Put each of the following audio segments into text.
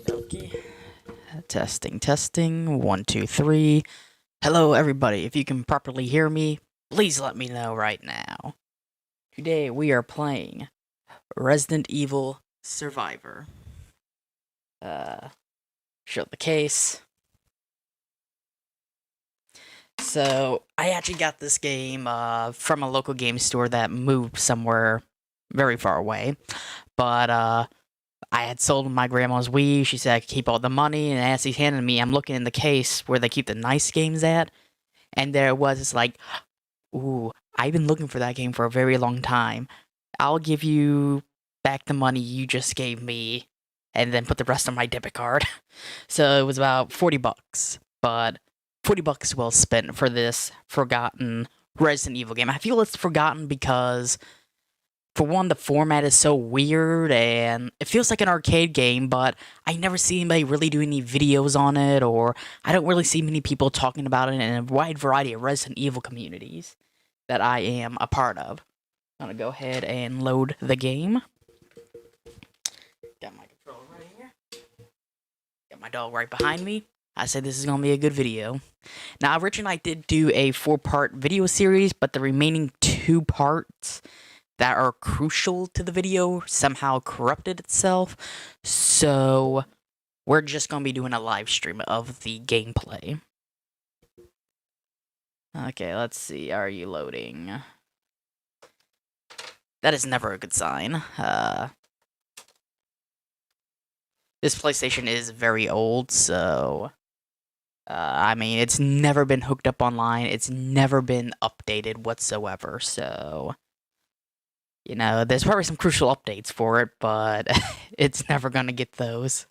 Okay. Testing, testing. 1, 2, 3. Hello, everybody. If you can properly hear me, please let me know right now. Today we are playing Resident Evil Survivor. Show the case. So, I actually got this game from a local game store that moved somewhere very far away. But I had sold my grandma's Wii. She said I could keep all the money, and as he's handing me, I'm looking in the case where they keep the nice games at, and there it was. It's like, ooh, I've been looking for that game for a very long time. I'll give you back the money you just gave me, and then put the rest on my debit card. So it was about $40, but $40 well spent for this forgotten Resident Evil game. I feel it's forgotten because, for one, the format is so weird and it feels like an arcade game, but I never see anybody really do any videos on it, or I don't really see many people talking about it in a wide variety of Resident Evil communities that I am a part of. I'm gonna go ahead and load the game. Got my controller right here. Got my dog right behind me. I said this is gonna be a good video. Now, originally I did do a 4-part video series, but the remaining 2 parts that are crucial to the video somehow corrupted itself, so we're just gonna be doing a live stream of the gameplay. Okay, let's see. Are you loading? That is never a good sign. This PlayStation is very old, so I mean, it's never been hooked up online. It's never been updated whatsoever, so you know, there's probably some crucial updates for it, but it's never gonna get those.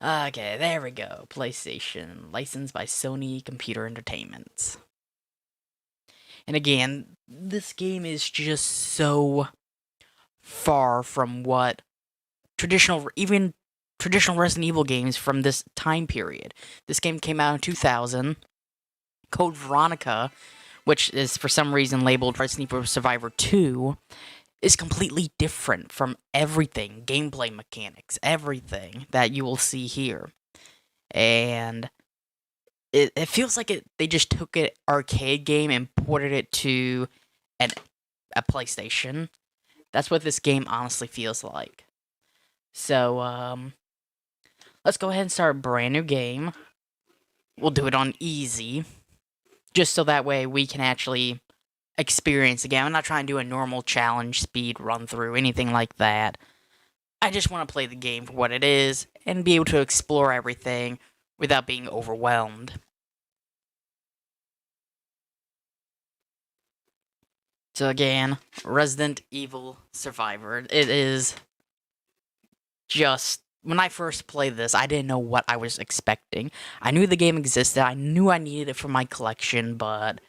Okay, there we go. PlayStation, licensed by Sony Computer Entertainment. And again, this game is just so far from what even traditional Resident Evil games from this time period. This game came out in 2000. Code Veronica, which is for some reason labeled Resident Evil Survivor 2, is completely different from everything, gameplay mechanics, everything that you will see here. And it feels like they just took an arcade game and ported it to a PlayStation. That's what this game honestly feels like. So, let's go ahead and start a brand new game. We'll do it on easy, just so that way we can actually experience the game. I'm not trying to do a normal challenge speed run through, anything like that. I just want to play the game for what it is and be able to explore everything without being overwhelmed. So again, Resident Evil Survivor. It is just, when I first played this, I didn't know what I was expecting. I knew the game existed. I knew I needed it for my collection, but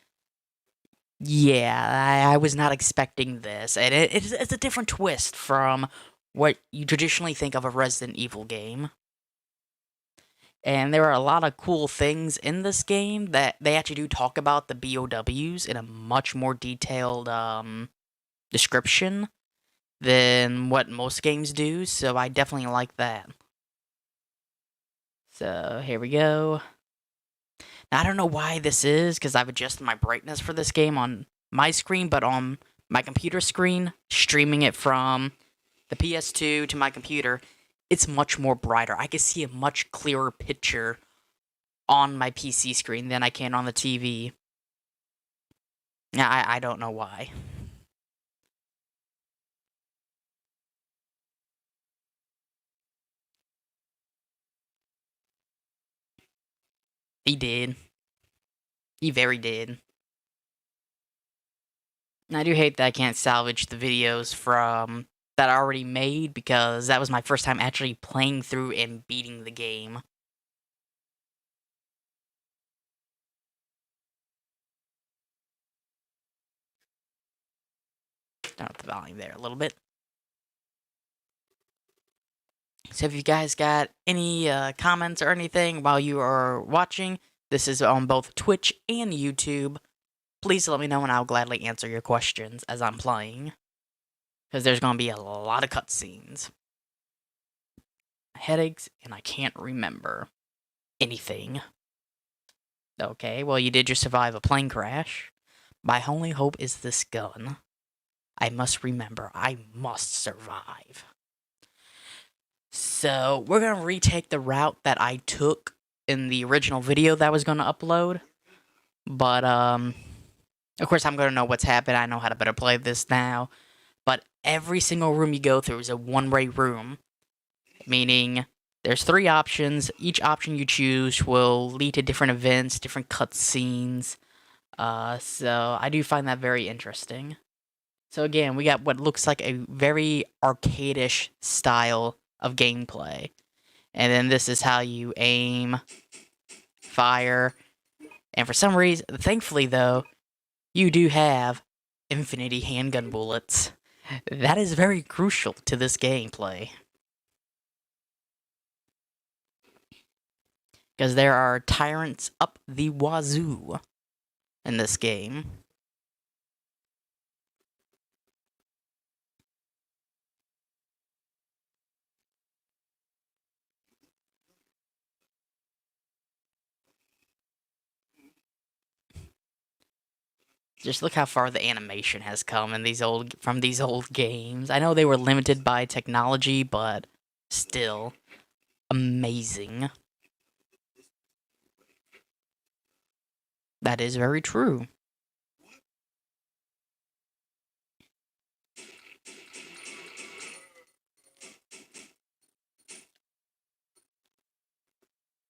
yeah, I was not expecting this. And it's a different twist from what you traditionally think of a Resident Evil game. And there are a lot of cool things in this game that they actually do talk about the BOWs in a much more detailed description than what most games do, so I definitely like that. So, here we go. Now, I don't know why this is, because I've adjusted my brightness for this game on my screen, but on my computer screen, streaming it from the PS2 to my computer, it's much more brighter. I can see a much clearer picture on my PC screen than I can on the TV. Yeah, I don't know why. He did. He very did. And I do hate that I can't salvage the videos from that I already made, because that was my first time actually playing through and beating the game. Turn up the volume there a little bit. So if you guys got any comments or anything while you are watching, this is on both Twitch and YouTube. Please let me know and I'll gladly answer your questions as I'm playing, because there's going to be a lot of cutscenes. headaches, and I can't remember anything. Okay, well, you did just survive a plane crash. My only hope is this gun. I must remember, I must survive. So, we're gonna retake the route that I took in the original video that I was gonna upload. But, of course, I'm gonna know what's happened. I know how to better play this now. But every single room you go through is a one-way room. Meaning, there's 3 options. Each option you choose will lead to different events, different cutscenes. So I do find that very interesting. So again, we got what looks like a very arcade-ish style of gameplay. And then this is how you aim, fire, and for some reason, thankfully though, you do have infinity handgun bullets. That is very crucial to this gameplay. Because there are tyrants up the wazoo in this game. Just look how far the animation has come in from these old games. I know they were limited by technology, but still amazing. That is very true.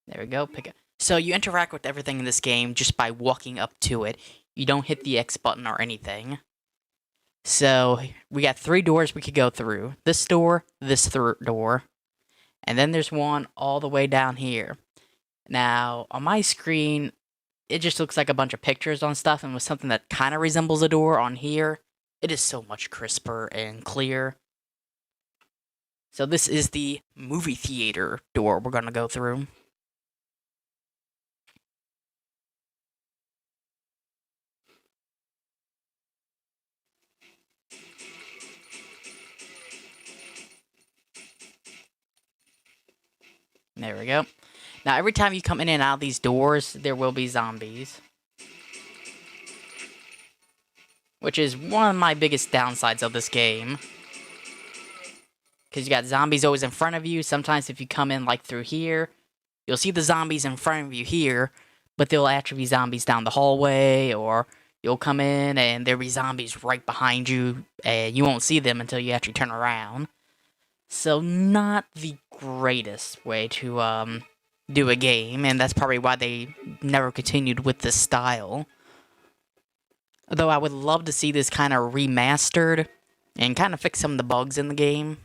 There we go. Pick it. So you interact with everything in this game just by walking up to it. You don't hit the X button or anything. So we got 3 doors we could go through. This door, this door, and then there's one all the way down here. Now, on my screen, it just looks like a bunch of pictures on stuff, and with something that kind of resembles a door on here, it is so much crisper and clear. So this is the movie theater door we're going to go through. There we go. Now, every time you come in and out of these doors, there will be zombies. Which is one of my biggest downsides of this game. Because you got zombies always in front of you. Sometimes if you come in, like, through here, you'll see the zombies in front of you here, but there'll actually be zombies down the hallway, or you'll come in and there'll be zombies right behind you, and you won't see them until you actually turn around. So, not the greatest way to, do a game, and that's probably why they never continued with this style. Though I would love to see this kind of remastered, and kind of fix some of the bugs in the game.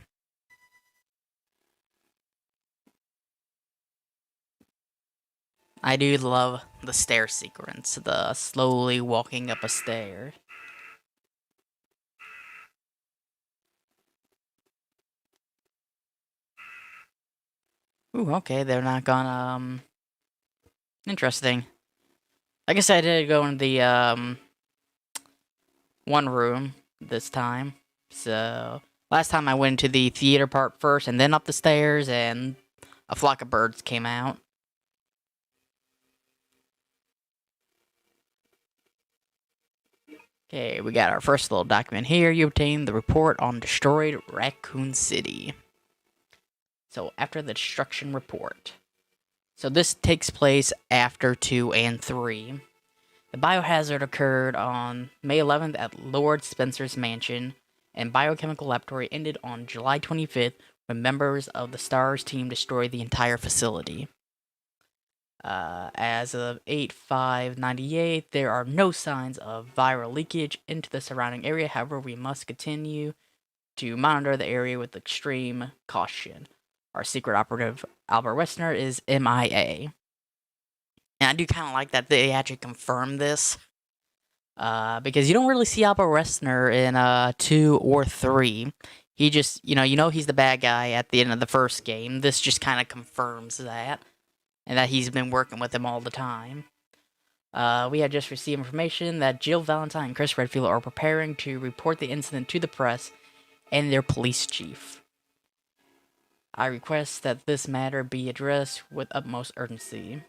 I do love the stair sequence, the slowly walking up a stair. Ooh, okay, they're not gonna, interesting. I guess I did go in the, one room this time. So, last time I went to the theater part first, and then up the stairs, and a flock of birds came out. Okay, we got our first little document here. You obtained the report on destroyed Raccoon City. So, after the destruction report. So, this takes place after 2 and 3. The biohazard occurred on May 11th at Lord Spencer's mansion, and biochemical laboratory ended on July 25th when members of the STARS team destroyed the entire facility. As of 8/5/98, there are no signs of viral leakage into the surrounding area. However, we must continue to monitor the area with extreme caution. Our secret operative, Albert Westner, is MIA. And I do kind of like that they actually confirmed this. Because you don't really see Albert Westner in 2 or 3. He just, you know he's the bad guy at the end of the first game. This just kind of confirms that. And that he's been working with him all the time. We had just received information that Jill Valentine and Chris Redfield are preparing to report the incident to the press and their police chief. I request that this matter be addressed with utmost urgency.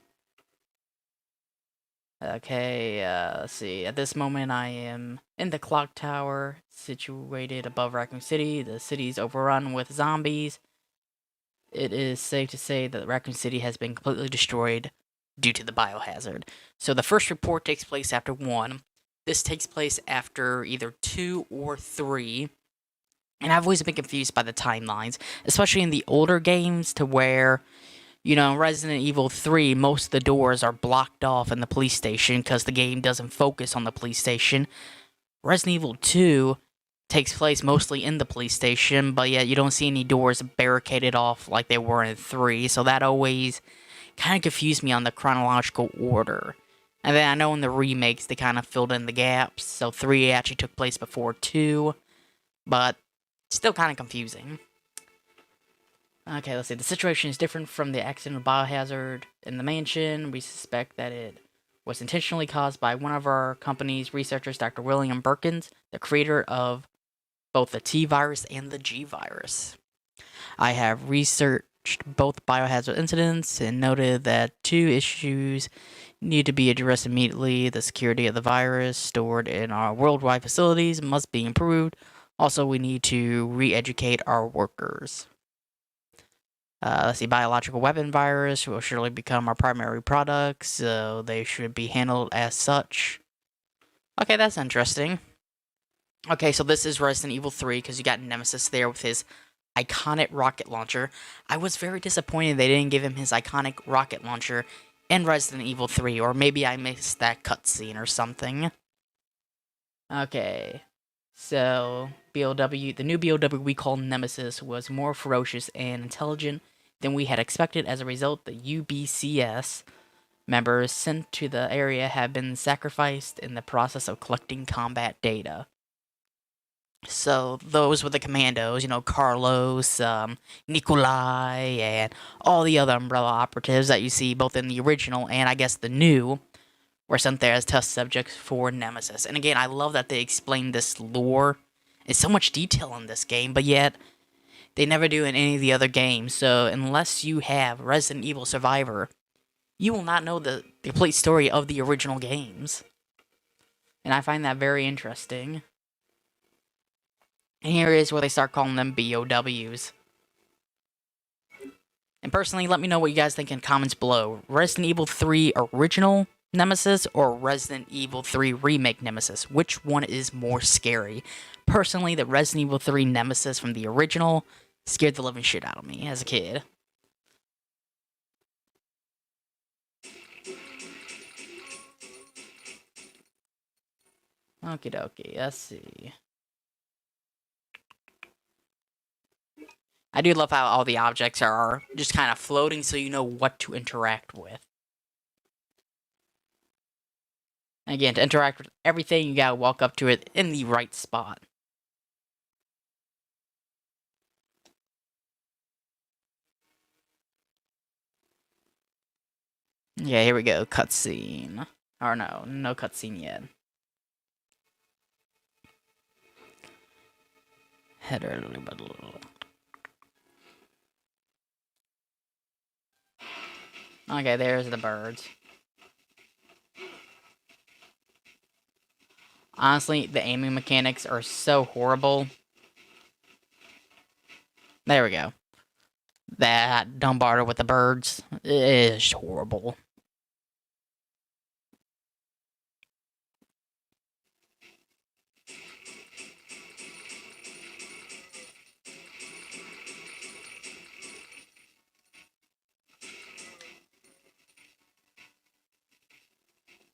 Okay, let's see. At this moment, I am in the clock tower, situated above Raccoon City. The city is overrun with zombies. It is safe to say that Raccoon City has been completely destroyed due to the biohazard. So the first report takes place after 1. This takes place after either 2 or 3. And I've always been confused by the timelines, especially in the older games, to where, you know, in Resident Evil 3, most of the doors are blocked off in the police station because the game doesn't focus on the police station. Resident Evil 2 takes place mostly in the police station, but yet you don't see any doors barricaded off like they were in 3, so that always kind of confused me on the chronological order. And then I know in the remakes they kind of filled in the gaps, so 3 actually took place before 2, but still kind of confusing. Okay, let's see. The situation is different from the accidental biohazard in the mansion. We suspect that it was intentionally caused by one of our company's researchers, Dr. William Birkins, the creator of both the T virus and the G virus. I have researched both biohazard incidents and noted that 2 issues need to be addressed immediately. The security of the virus stored in our worldwide facilities must be improved. Also, we need to re-educate our workers. Let's see, biological weapon virus will surely become our primary product, so they should be handled as such. Okay, that's interesting. Okay, so this is Resident Evil 3, because you got Nemesis there with his iconic rocket launcher. I was very disappointed they didn't give him his iconic rocket launcher in Resident Evil 3, or maybe I missed that cutscene or something. Okay, so BOW, the new BOW we call Nemesis was more ferocious and intelligent than we had expected. As a result, the UBCS members sent to the area have been sacrificed in the process of collecting combat data. So those were the commandos, you know, Carlos, Nikolai, and all the other Umbrella operatives that you see both in the original and I guess the new were sent there as test subjects for Nemesis. And again, I love that they explain this lore in so much detail in this game, but yet they never do in any of the other games. So unless you have Resident Evil Survivor, you will not know the complete story of the original games. And I find that very interesting. And here is where they start calling them BOWs. And personally, let me know what you guys think in comments below. Resident Evil 3 original Nemesis or Resident Evil 3 remake Nemesis? Which one is more scary? Personally, the Resident Evil 3 Nemesis from the original scared the living shit out of me as a kid. Okie dokie, let's see. I do love how all the objects are just kind of floating so you know what to interact with. Again, to interact with everything, you gotta walk up to it in the right spot. Yeah, here we go, cutscene. Or no cutscene yet. Header. Okay, there's the birds. Honestly, the aiming mechanics are so horrible. There we go. That Dumbardo with the birds is horrible.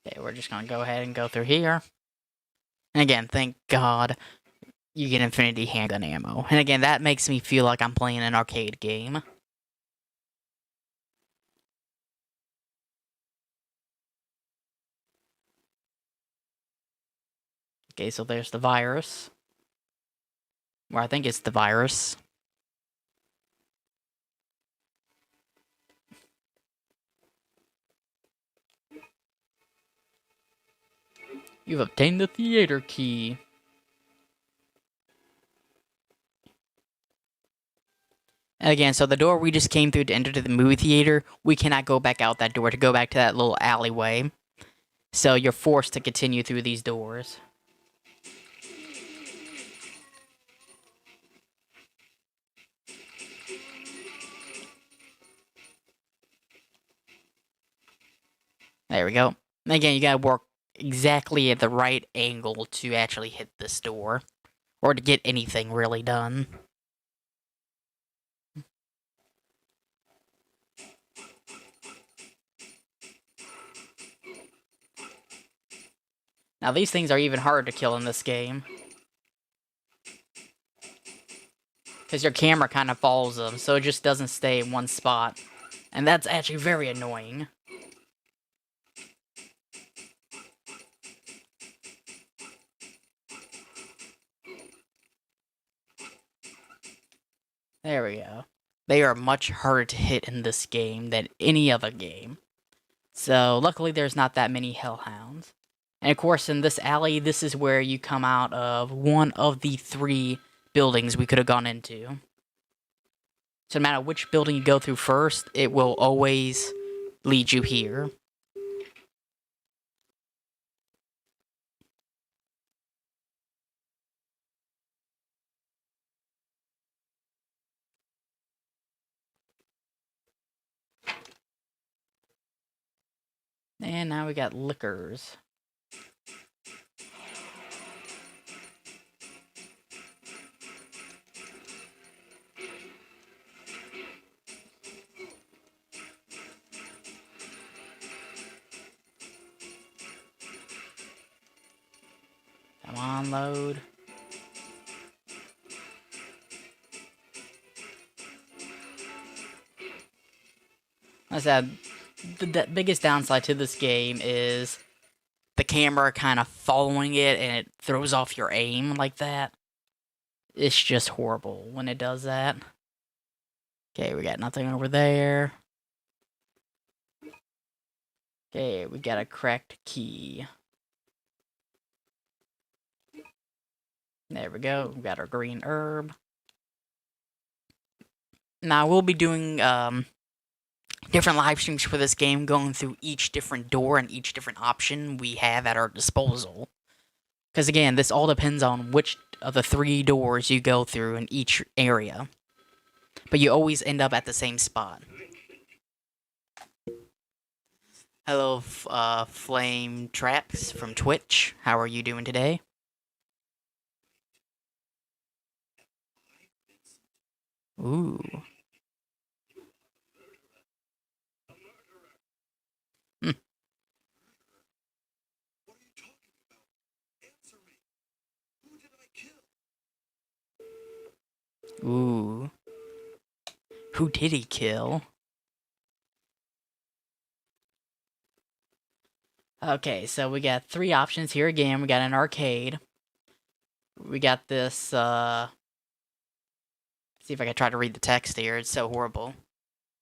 Okay, we're just gonna go ahead and go through here. And again, thank God you get infinity handgun ammo. And again, that makes me feel like I'm playing an arcade game. Okay, so there's the virus. Or I think it's the virus. You've obtained the theater key. And again, so the door we just came through to enter to the movie theater, we cannot go back out that door to go back to that little alleyway. So you're forced to continue through these doors. There we go. And again, you gotta work exactly at the right angle to actually hit this door. Or to get anything really done. Now these things are even harder to kill in this game. Because your camera kind of follows them, so it just doesn't stay in one spot. And that's actually very annoying. There we go. They are much harder to hit in this game than any other game. So, luckily there's not that many hellhounds. And of course, in this alley, this is where you come out of one of the 3 buildings we could have gone into. So no matter which building you go through first, it will always lead you here. And now we got liquors. Come on, load. Like I said, the biggest downside to this game is the camera kind of following it and it throws off your aim like that. It's just horrible when it does that. Okay, we got nothing over there. Okay, we got a cracked key. There we go. We got our green herb. Now, we'll be doing different live streams for this game, going through each different door and each different option we have at our disposal. Because again, this all depends on which of the 3 doors you go through in each area. But you always end up at the same spot. Hello, Flame Traps from Twitch. How are you doing today? Ooh. Ooh. Who did he kill? Okay, so we got 3 options here again. We got an arcade. We got this, see if I can try to read the text here. It's so horrible.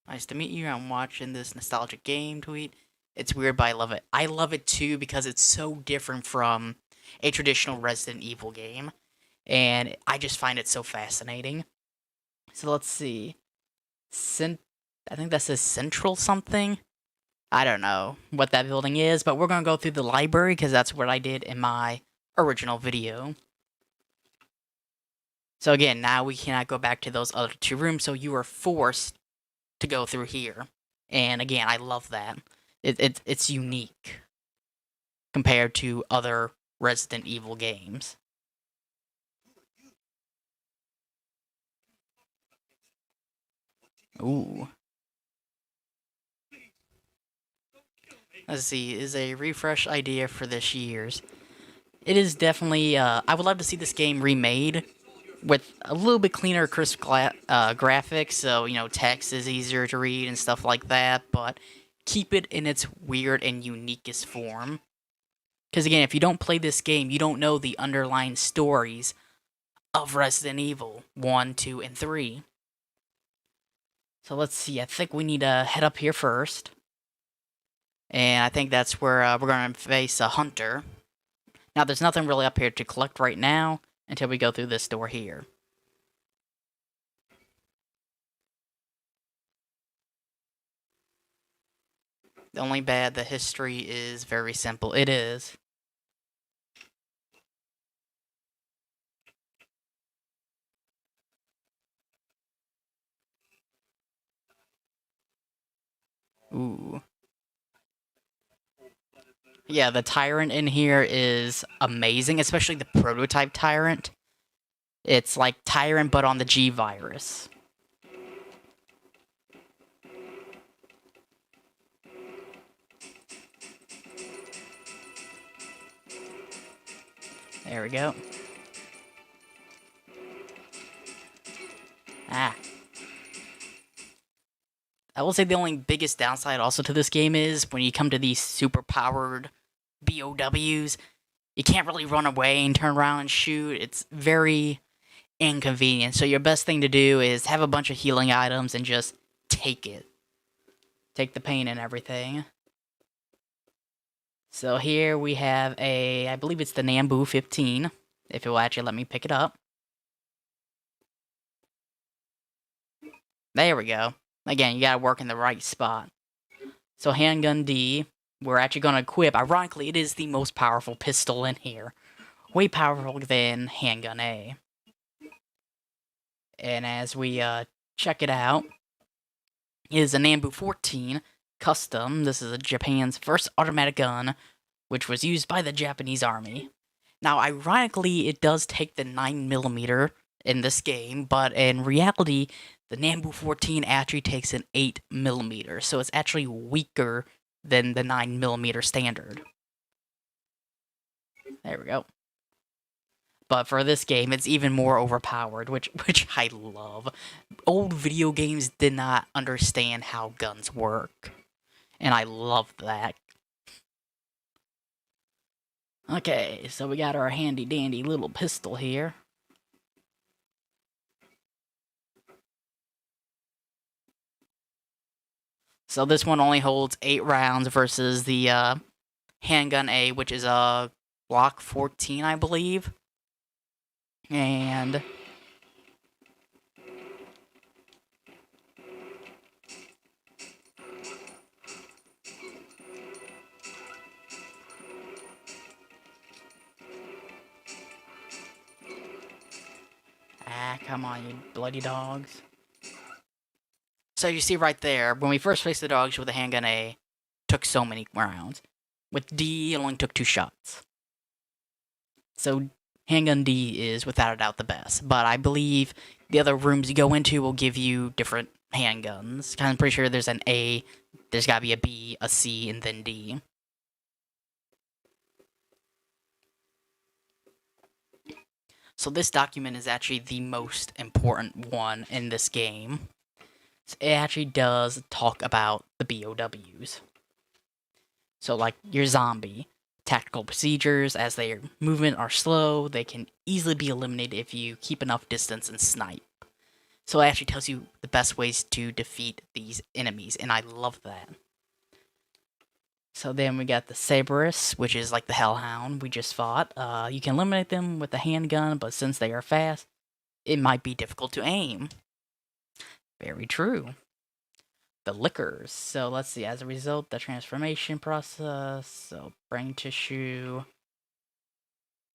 Nice to meet you. I'm watching this nostalgic game tweet. It's weird, but I love it. I love it too because it's so different from a traditional Resident Evil game. And I just find it so fascinating. So let's see. I think that says Central something. I don't know what that building is, but we're going to go through the library because that's what I did in my original video. So again, now we cannot go back to those other 2 rooms, so you are forced to go through here. And again, I love that. It's unique compared to other Resident Evil games. Ooh. Let's see, is a refresh idea for this year's. It is definitely, I would love to see this game remade with a little bit cleaner, crisp graphics, so, you know, text is easier to read and stuff like that, but keep it in its weird and uniquest form. Because again, if you don't play this game, you don't know the underlying stories of Resident Evil 1, 2, and 3. So let's see, I think we need to head up here first. And I think that's where we're going to face a hunter. Now, there's nothing really up here to collect right now until we go through this door here. The only bad, the history is very simple. It is. Ooh. Yeah, the Tyrant in here is amazing, especially the prototype Tyrant. It's like Tyrant, but on the G virus. There we go. Ah. I will say the only biggest downside also to this game is when you come to these super powered BOWs, you can't really run away and turn around and shoot. It's very inconvenient. So your best thing to do is have a bunch of healing items and just take it. Take the pain and everything. So here we have I believe it's the Nambu 15, if it will actually let me pick it up. There we go. Again, you gotta work in the right spot. So Handgun D, we're actually gonna equip. Ironically, it is the most powerful pistol in here. Way powerful than Handgun A. And as we check it out, it is a Nambu 14 custom. This is Japan's first automatic gun, which was used by the Japanese army. Now, ironically, it does take the 9mm in this game, but in reality, the Nambu 14 actually takes an 8mm, so it's actually weaker than the 9mm standard. There we go. But for this game, it's even more overpowered, which I love. Old video games did not understand how guns work, and I love that. Okay, so we got our handy-dandy little pistol here. So this one only holds 8 rounds versus the Handgun A, which is a Glock 14, I believe. And come on, you bloody dogs. So you see right there, when we first faced the dogs with the Handgun A, took so many rounds. With D, it only took 2 shots. So Handgun D is without a doubt the best, but I believe the other rooms you go into will give you different handguns. I'm pretty sure there's an A, there's gotta be a B, a C, and then D. So this document is actually the most important one in this game. It actually does talk about the BOWs. So like your zombie, tactical procedures, as their movement are slow, they can easily be eliminated if you keep enough distance and snipe. So it actually tells you the best ways to defeat these enemies, and I love that. So then we got the Cerberus, which is like the Hellhound we just fought. You can eliminate them with the handgun, but since they are fast, it might be difficult to aim. Very true. The Lickers. So let's see, as a result, the transformation process, so brain tissue.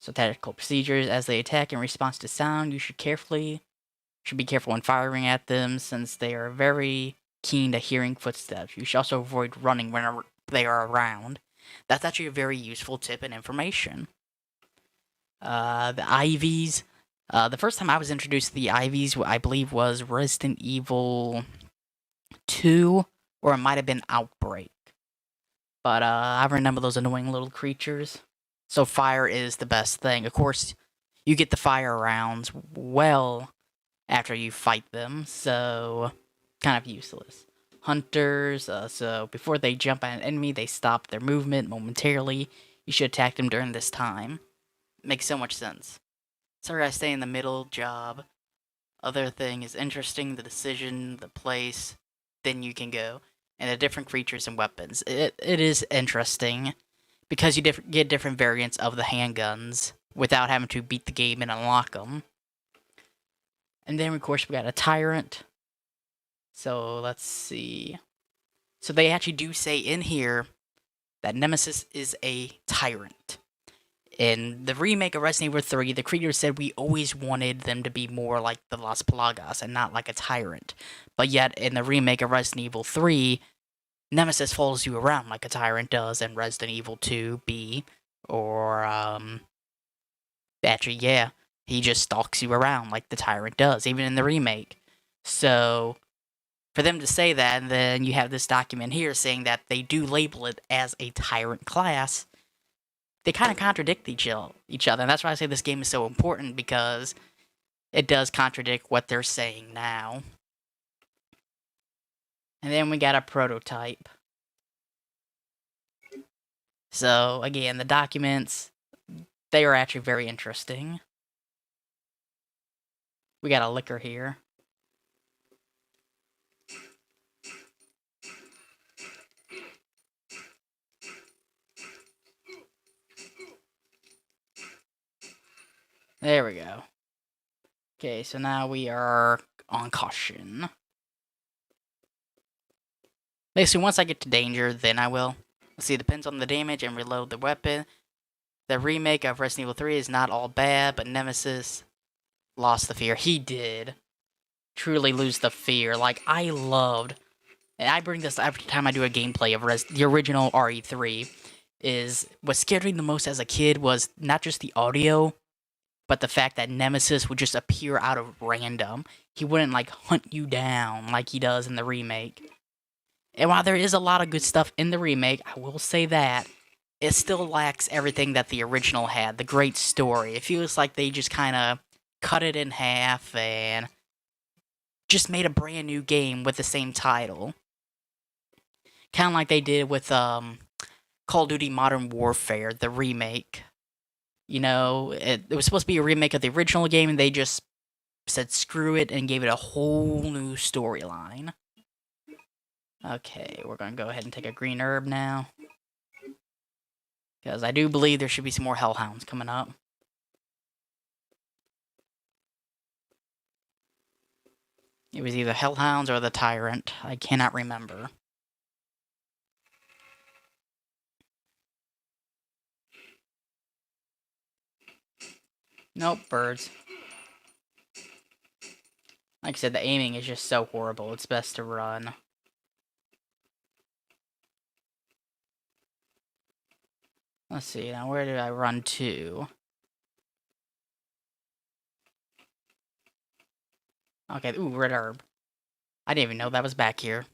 So tactical procedures, as they attack in response to sound, you should be careful when firing at them, since they are very keen to hearing footsteps. You should also avoid running whenever they are around. That's actually a very useful tip and information. The IVs. The first time I was introduced to the IVs, I believe, was Resident Evil 2, or it might have been Outbreak. But I remember those annoying little creatures. So fire is the best thing. Of course, you get the fire rounds well after you fight them, so kind of useless. Hunters, so before they jump at an enemy, they stop their movement momentarily. You should attack them during this time. Makes so much sense. Sorry I stay in the middle, job. Other thing is interesting, the decision, the place, then you can go. And the different creatures and weapons. It is interesting, because you get different variants of the handguns, without having to beat the game and unlock them. And then, of course, we got a Tyrant. So, let's see. So they actually do say in here that Nemesis is a tyrant. In the remake of Resident Evil 3, the creators said we always wanted them to be more like the Las Plagas and not like a tyrant. But yet, in the remake of Resident Evil 3, Nemesis follows you around like a tyrant does in Resident Evil 2B, or, actually, yeah, he just stalks you around like the tyrant does, even in the remake. So, for them to say that, and then you have this document here saying that they do label it as a tyrant class, they kind of contradict each other, and that's why I say this game is so important, because it does contradict what they're saying now. And then we got a prototype. So, again, the documents, they are actually very interesting. We got a liquor here. There we go. Okay, so now we are on caution. Basically, once I get to danger, then I will. Let's see, it depends on the damage and reload the weapon. The remake of Resident Evil 3 is not all bad, but Nemesis lost the fear. He did truly lose the fear. Like, I loved, and I bring this every time I do a gameplay of the original RE3, is what scared me the most as a kid was not just the audio, but the fact that Nemesis would just appear out of random. He wouldn't, like, hunt you down like he does in the remake. And while there is a lot of good stuff in the remake, I will say that it still lacks everything that the original had. The great story. It feels like they just kind of cut it in half and just made a brand new game with the same title. Kind of like they did with Call of Duty Modern Warfare, the remake. You know, it was supposed to be a remake of the original game, and they just said screw it and gave it a whole new storyline. Okay, we're going to go ahead and take a green herb now. Because I do believe there should be some more hellhounds coming up. It was either hellhounds or the tyrant. I cannot remember. Nope, birds. Like I said, the aiming is just so horrible. It's best to run. Let's see, now where did I run to? Okay, ooh, red herb. I didn't even know that was back here.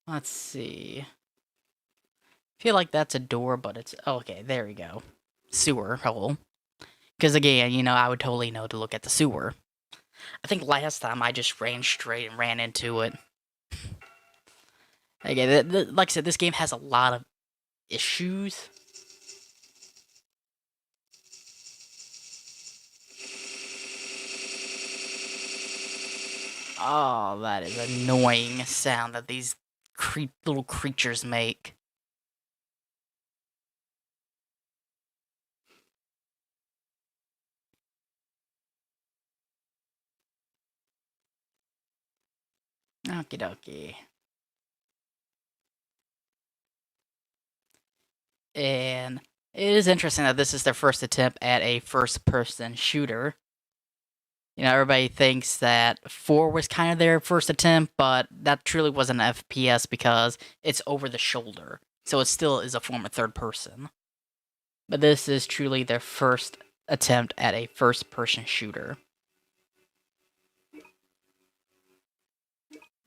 Let's see. I feel like that's a door, but it's... Okay, there we go. Sewer hole. Because again, you know, I would totally know to look at the sewer. I think last time I just ran straight and ran into it. Okay, like I said, this game has a lot of issues. Oh, that is annoying sound that these little creatures make. Okie dokie. And it is interesting that this is their first attempt at a first-person shooter. You know, everybody thinks that 4 was kind of their first attempt, but that truly wasn't an FPS because it's over the shoulder. So it still is a form of third person. But this is truly their first attempt at a first-person shooter.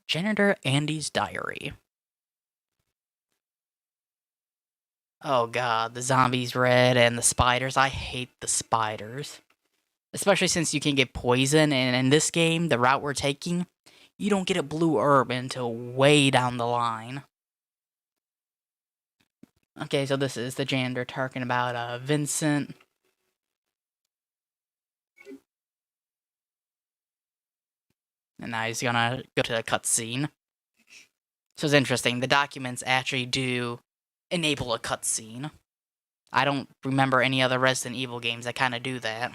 Janitor Andy's Diary. Oh god, the zombies red and the spiders. I hate the spiders. Especially since you can get poison, and in this game, the route we're taking, you don't get a blue herb until way down the line. Okay, so this is the janitor talking about Vincent. And now he's gonna go to the cutscene. So it's interesting, the documents actually do enable a cutscene. I don't remember any other Resident Evil games that kind of do that.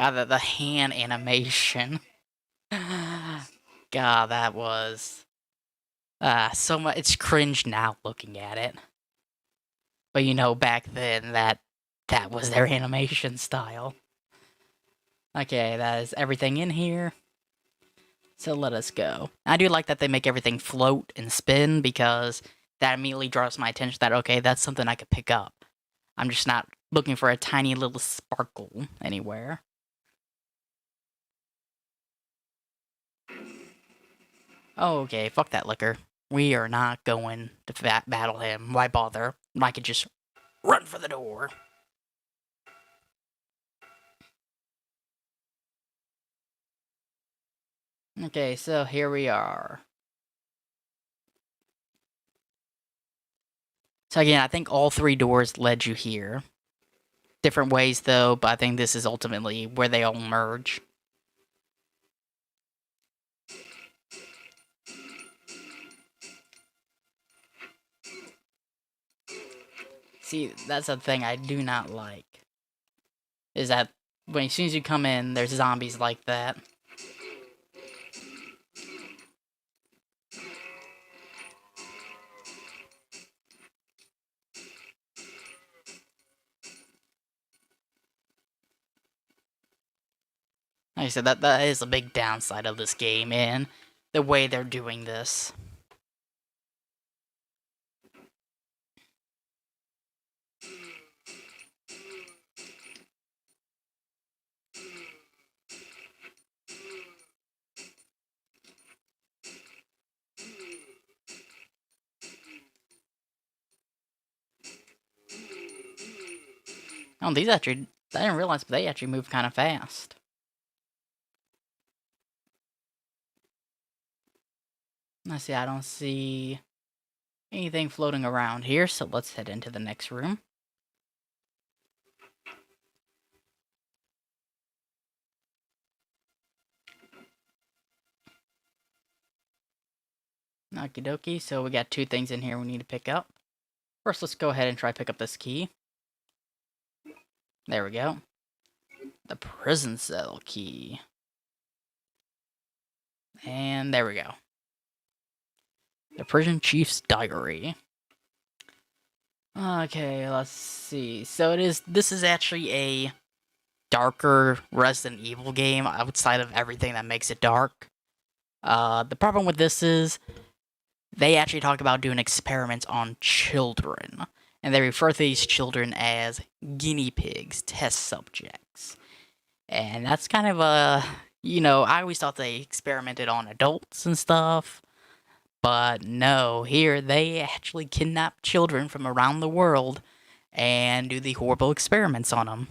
God, the hand animation. God, that was so much. It's cringe now looking at it, but you know, back then that was their animation style. Okay, that is everything in here. So let us go. I do like that they make everything float and spin because that immediately draws my attention that, okay, that's something I could pick up. I'm just not looking for a tiny little sparkle anywhere. Oh, okay, fuck that liquor. We are not going to battle him. Why bother? I could just run for the door. Okay, so here we are. So again, I think all three doors led you here. Different ways though, but I think this is ultimately where they all merge. See, that's the thing I do not like. Is that when as soon as you come in, there's zombies like that. Like I said, that is a big downside of this game and the way they're doing this. Oh, these actually, I didn't realize, but they actually move kind of fast. Let's see, I don't see anything floating around here, so let's head into the next room. Okie dokie, so we got two things in here we need to pick up. First, let's go ahead and try pick up this key. There we go. The prison cell key. And there we go. The prison chief's diary. Okay, let's see. So this is actually a darker Resident Evil game outside of everything that makes it dark. The problem with this is they actually talk about doing experiments on children. And they refer to these children as guinea pigs, test subjects. And that's kind of a, I always thought they experimented on adults and stuff. But no, here they actually kidnap children from around the world and do the horrible experiments on them.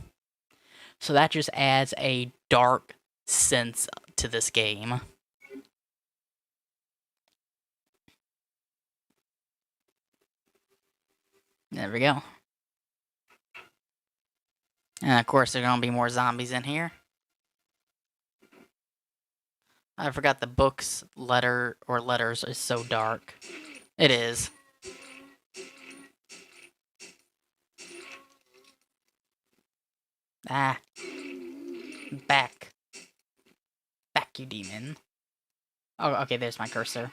So that just adds a dark sense to this game. There we go. And of course, there are going to be more zombies in here. I forgot the book's letters is so dark. It is. Ah. Back. Back, you demon. Oh, okay, there's my cursor.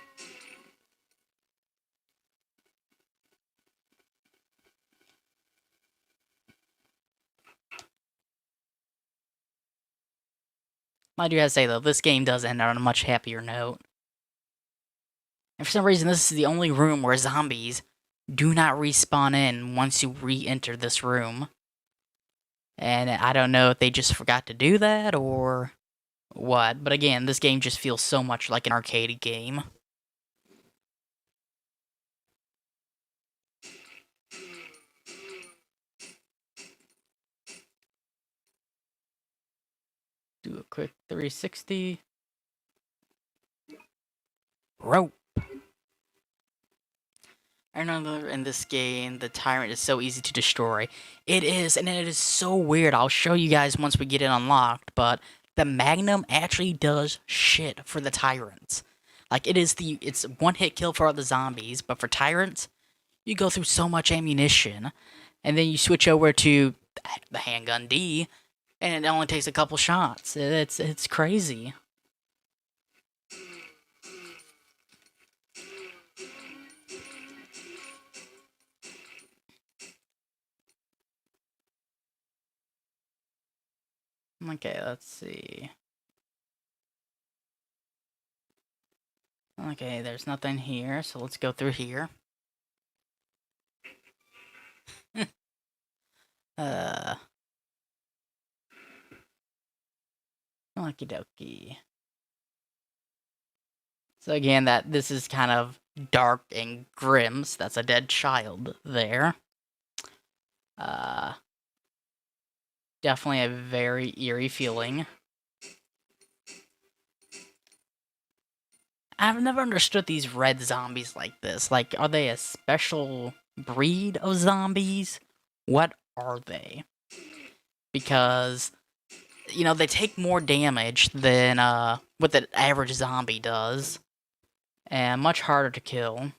I do have to say, though, this game does end on a much happier note. And for some reason, this is the only room where zombies do not respawn in once you re-enter this room. And I don't know if they just forgot to do that or what. But again, this game just feels so much like an arcade game. Do a quick 360. Rope. I remember in this game, the Tyrant is so easy to destroy. It is, and it is so weird. I'll show you guys once we get it unlocked, but the Magnum actually does shit for the Tyrants. Like, it's one-hit kill for all the zombies, but for Tyrants, you go through so much ammunition, and then you switch over to the Handgun D, And it only takes a couple shots. It's crazy. Okay, let's see. Okay, there's nothing here, so let's go through here. Okie dokie. So again, this is kind of dark and grim, so that's a dead child there. Definitely a very eerie feeling. I've never understood these red zombies like this. Like, are they a special breed of zombies? What are they? Because, you know, they take more damage than what the average zombie does. And much harder to kill.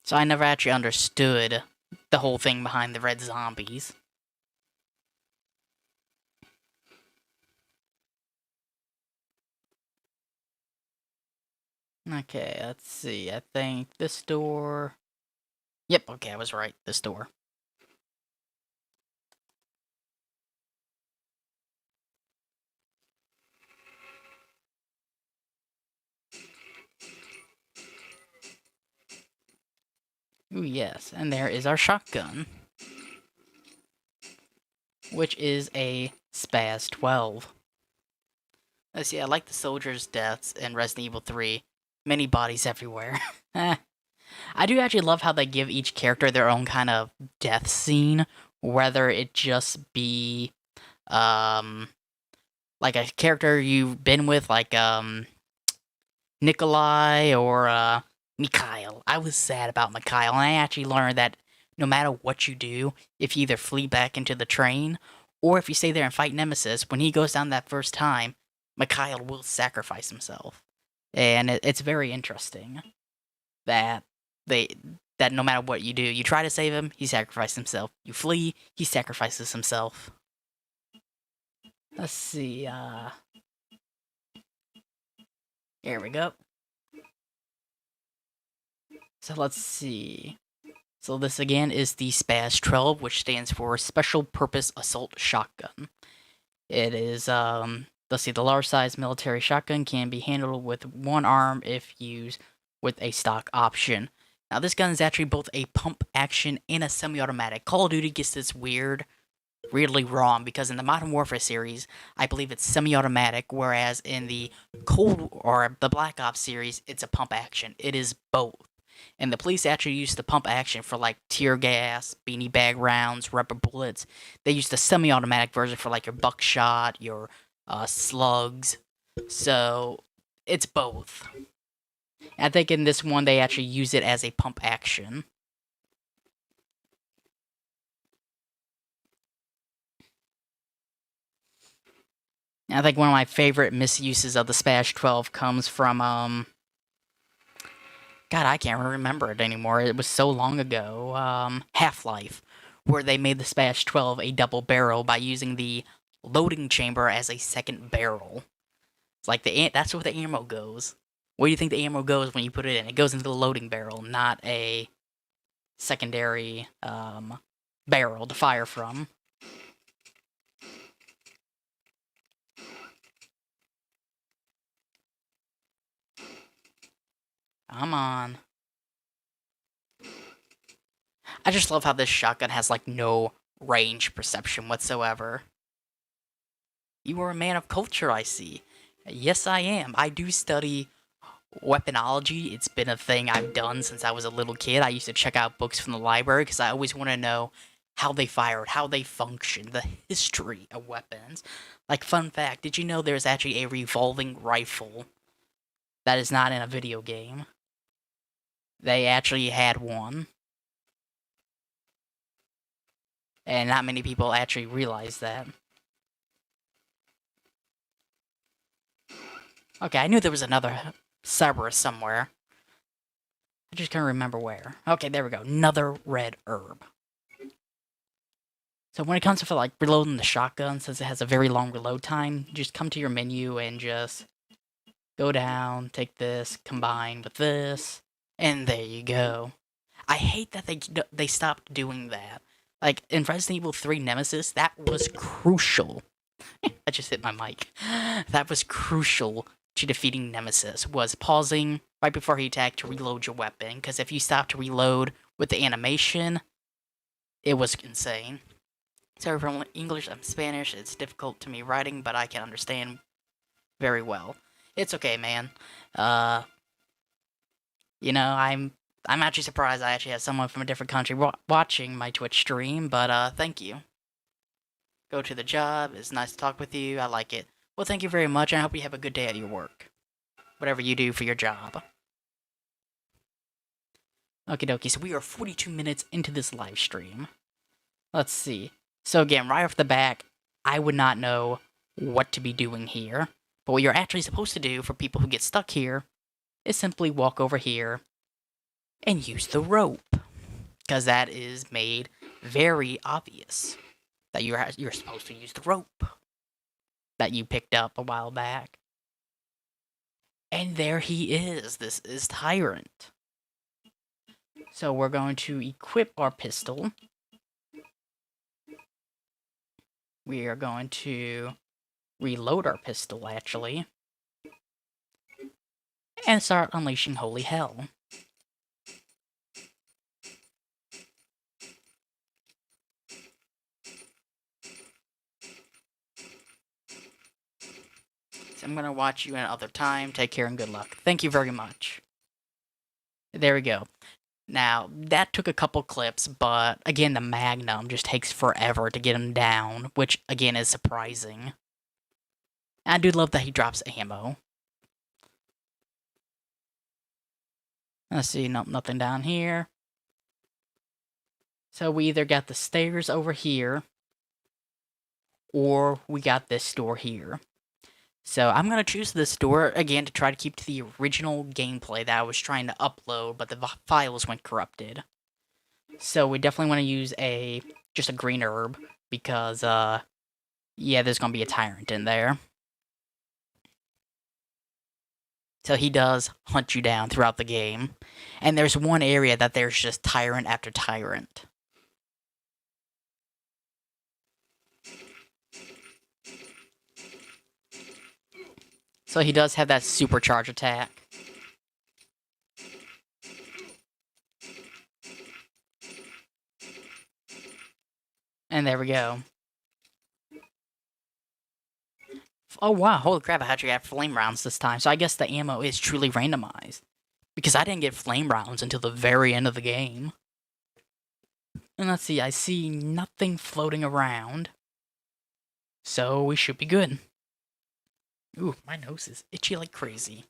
So I never actually understood the whole thing behind the red zombies. Okay, let's see. I think this door... Yep, okay, I was right. This door. Ooh, yes, and there is our shotgun. Which is a Spaz 12. Let's see, I like the soldiers' deaths in Resident Evil 3. Many bodies everywhere. I do actually love how they give each character their own kind of death scene, whether it just be, like a character you've been with, like, Nikolai or, Mikhail. I was sad about Mikhail, and I actually learned that no matter what you do, if you either flee back into the train, or if you stay there and fight Nemesis, when he goes down that first time, Mikhail will sacrifice himself. And it's very interesting that that no matter what you do, you try to save him, he sacrifices himself. You flee, he sacrifices himself. Let's see, here we go. So let's see. So this again is the Spaz 12, which stands for Special Purpose Assault Shotgun. It is, let's see, the large size military shotgun can be handled with one arm if used with a stock option. Now this gun is actually both a pump action and a semi-automatic. Call of Duty gets this weirdly wrong, because in the Modern Warfare series, I believe it's semi-automatic, whereas in the the Black Ops series, it's a pump action. It is both. And the police actually used the pump action for like tear gas, beanie bag rounds, rubber bullets. They used the semi-automatic version for like your buckshot, your slugs. So it's both. I think in this one they actually use it as a pump action. I think one of my favorite misuses of the Spaz 12 comes from God, I can't remember it anymore. It was so long ago. Half-Life, where they made the Spaz 12 a double barrel by using the loading chamber as a second barrel. It's like that's where the ammo goes. Where do you think the ammo goes when you put it in? It goes into the loading barrel, not a secondary barrel to fire from. Come on. I just love how this shotgun has like no range perception whatsoever. You are a man of culture, I see. Yes, I am. I do study weaponology. It's been a thing I've done since I was a little kid. I used to check out books from the library because I always want to know how they fired, how they function, the history of weapons. Like, fun fact, did you know there's actually a revolving rifle that is not in a video game? They actually had one. And not many people actually realize that. Okay, I knew there was another Cerberus somewhere. just can't remember where. Okay, there we go. Another red herb. So when it comes to like reloading the shotgun, since it has a very long reload time, just come to your menu and just go down, take this, combine with this, and there you go. I hate that they stopped doing that. Like in Resident Evil 3 Nemesis, that was crucial. I just hit my mic. That was crucial to defeating Nemesis, was pausing right before he attacked to reload your weapon, because if you stopped to reload with the animation, it was insane. Sorry from English, I'm Spanish, it's difficult to me writing, but I can understand very well. It's okay, man. You know, I'm actually surprised I actually have someone from a different country watching my Twitch stream, but thank you. Go to the job, it's nice to talk with you, I like it. Well, thank you very much, and I hope you have a good day at your work. Whatever you do for your job. Okie dokie, so we are 42 minutes into this live stream. Let's see. So again, right off the bat, I would not know what to be doing here. But what you're actually supposed to do for people who get stuck here is simply walk over here and use the rope. Because that is made very obvious that you're supposed to use the rope that you picked up a while back. And there he is. This is Tyrant. So we're going to equip our pistol. We are going to reload our pistol, actually. And start unleashing holy hell. So I'm going to watch you another time. Take care and good luck. Thank you very much. There we go. Now, that took a couple clips, but again, the Magnum just takes forever to get him down, which again is surprising. I do love that he drops ammo. Let's see, nope, nothing down here. So we either got the stairs over here, or we got this door here. So I'm going to choose this door, again, to try to keep to the original gameplay that I was trying to upload, but the files went corrupted. So we definitely want to use just a green herb, because, yeah, there's going to be a tyrant in there. So he does hunt you down throughout the game. And there's one area that there's just tyrant after tyrant. So he does have that supercharge attack. And there we go. Oh wow, holy crap, I actually got flame rounds this time, so I guess the ammo is truly randomized. Because I didn't get flame rounds until the very end of the game. And let's see, I see nothing floating around. So we should be good. Ooh, my nose is itchy like crazy.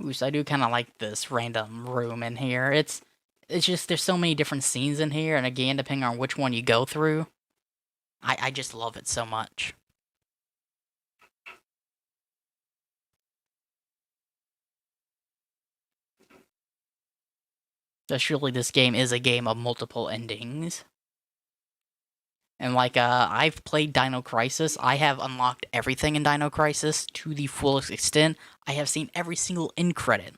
Ooh, so I do kind of like this random room in here. It's just, there's so many different scenes in here, and again, depending on which one you go through, I just love it so much. So surely this game is a game of multiple endings. And like, I've played Dino Crisis. I have unlocked everything in Dino Crisis to the fullest extent. I have seen every single end credit.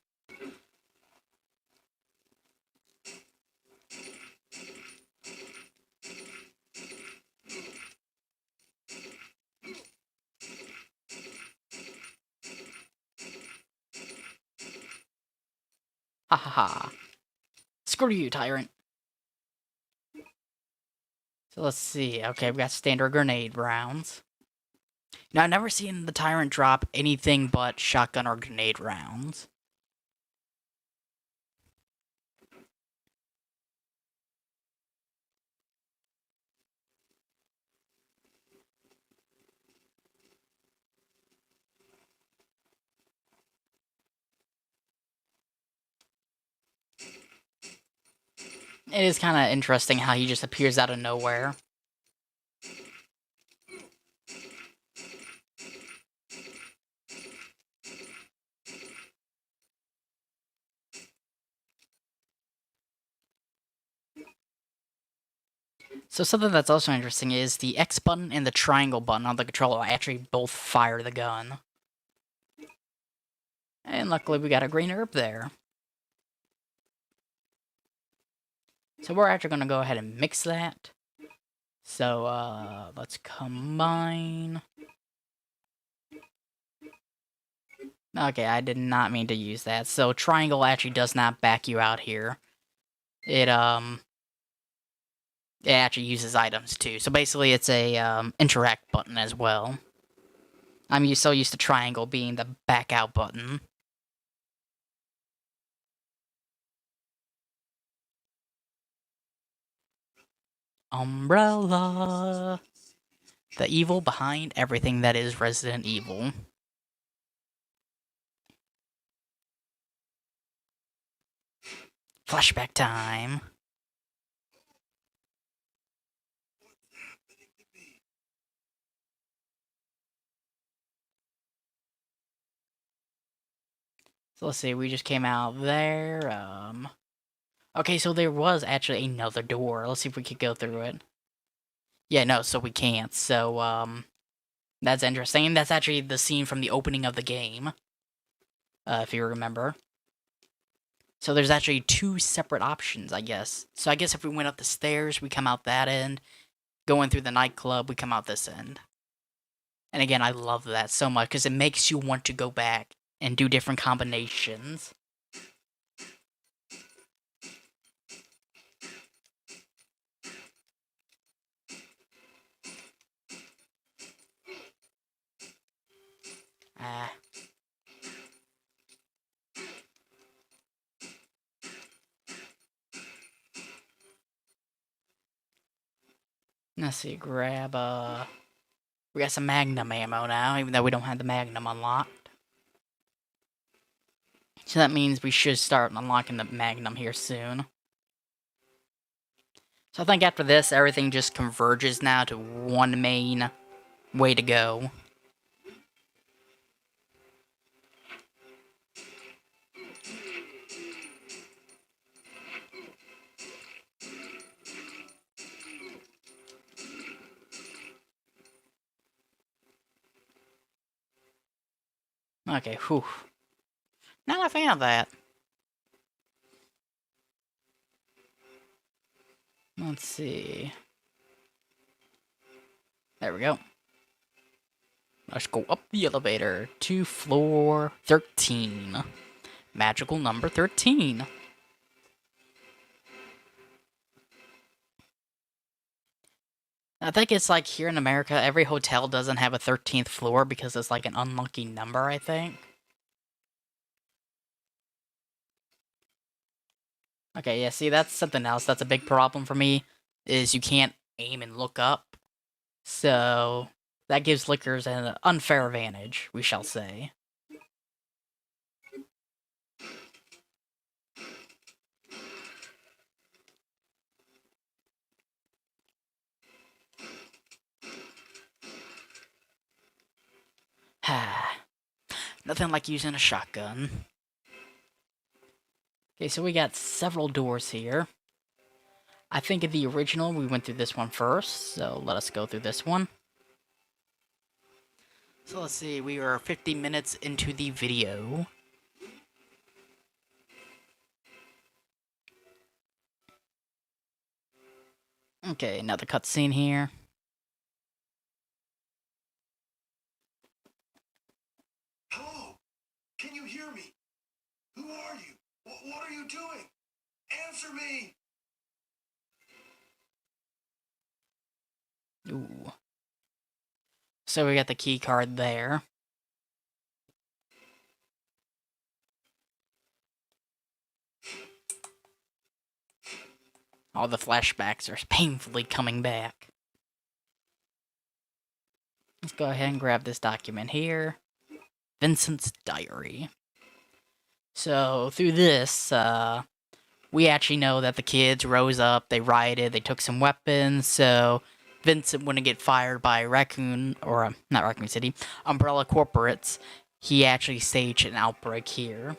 Ha ha ha. Screw you, Tyrant. So let's see. Okay, we got standard grenade rounds. Now, I've never seen the Tyrant drop anything but shotgun or grenade rounds. It is kind of interesting how he just appears out of nowhere. So something that's also interesting is the X button and the triangle button on the controller actually both fire the gun. And luckily we got a green herb there. So we're actually going to go ahead and mix that. So, let's combine. Okay, I did not mean to use that. So triangle actually does not back you out here. It actually uses items too. So basically it's a interact button as well. I'm so used to triangle being the back out button. Umbrella. The evil behind everything that is Resident Evil. Flashback time. So let's see, we just came out there, Okay, so there was actually another door. Let's see if we could go through it. Yeah, no, so we can't. So, that's interesting. That's actually the scene from the opening of the game. If you remember. So there's actually two separate options, I guess. So I guess if we went up the stairs, we come out that end. Going through the nightclub, we come out this end. And again, I love that so much, because it makes you want to go back and do different combinations. Let's see, grab, we got some Magnum Ammo now, even though we don't have the Magnum unlocked. So that means we should start unlocking the Magnum here soon. So I think after this, everything just converges now to one main way to go. Okay, whew. Not a fan of that. Let's see. There we go. Let's go up the elevator to floor 13. Magical number 13. I think it's like here in America, every hotel doesn't have a 13th floor because it's like an unlucky number, I think. Okay, yeah, see, that's something else. That's a big problem for me, is you can't aim and look up. So, that gives Lickers an unfair advantage, we shall say. Nothing like using a shotgun. Okay, so we got several doors here. I think in the original, we went through this one first, so let us go through this one. So let's see, we are 50 minutes into the video. Okay, another cutscene here. Hello? Can you hear me? Who are you? What are you doing? Answer me! Ooh. So we got the key card there. All the flashbacks are painfully coming back. Let's go ahead and grab this document here. Vincent's diary. So, through this, we're we actually know that the kids rose up, they rioted, they took some weapons, so Vincent wouldn't get fired by Raccoon, or not Raccoon City, Umbrella Corporates. He actually staged an outbreak here.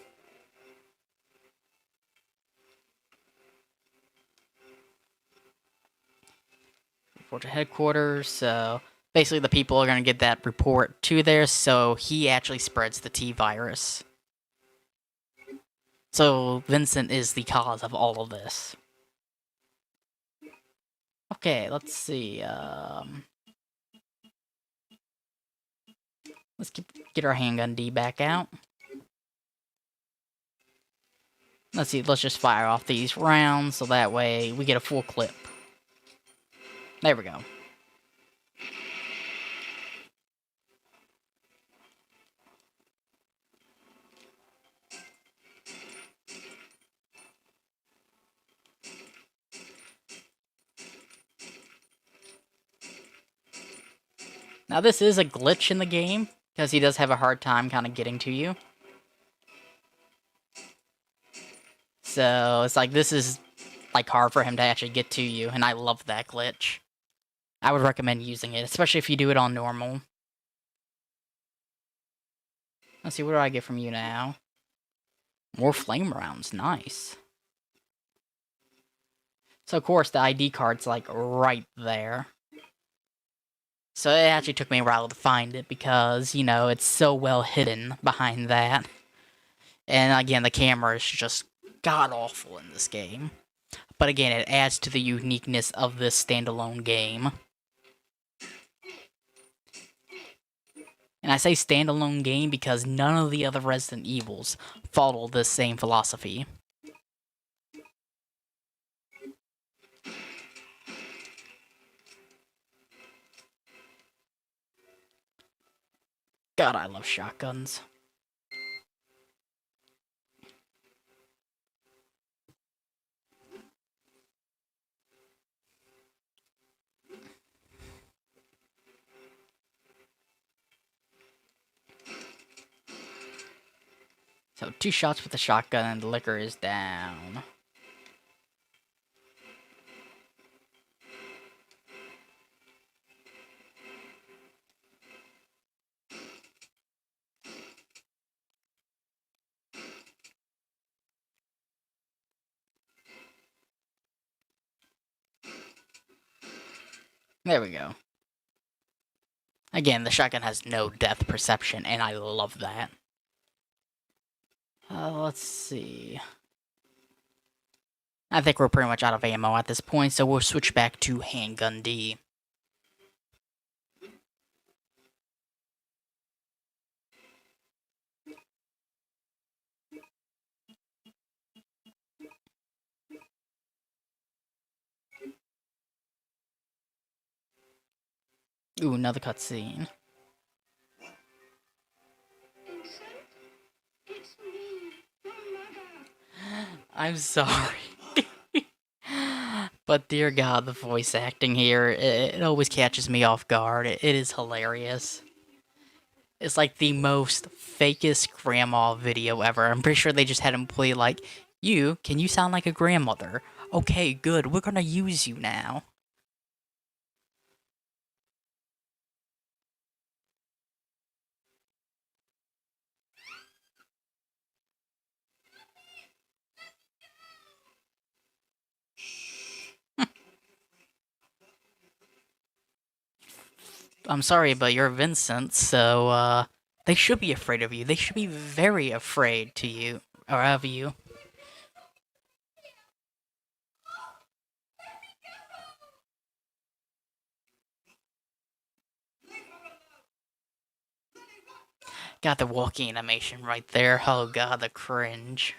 Report to headquarters, so basically the people are going to get that report to there, so he actually spreads the T-virus. So Vincent is the cause of all of this. Okay, let's see. Let's get our handgun D back out. Let's see, let's just fire off these rounds so that way we get a full clip. There we go. Now this is a glitch in the game, because he does have a hard time kind of getting to you. So it's like, this is like hard for him to actually get to you, and I love that glitch. I would recommend using it, especially if you do it on normal. Let's see, what do I get from you now? More flame rounds, nice. So of course the ID card's like right there. So it actually took me a while to find it because, you know, it's so well hidden behind that. And again, the camera is just god-awful in this game. But again, it adds to the uniqueness of this standalone game. And I say standalone game because none of the other Resident Evils follow this same philosophy. God, I love shotguns. So 2 shots with the shotgun and the liquor is down. There we go. Again, the shotgun has no depth perception, and I love that. Let's see. I think we're pretty much out of ammo at this point, so we'll switch back to Handgun D. Ooh, another cutscene. I'm sorry. But dear God, the voice acting here, it always catches me off guard. It is hilarious. It's like the most fakest grandma video ever. I'm pretty sure they just had him play like, can you sound like a grandmother? Okay, good, we're gonna use you now. I'm sorry, but you're Vincent, so, they should be afraid of you. They should be very afraid to you, or of you. Got the walking animation right there. Oh god, the cringe.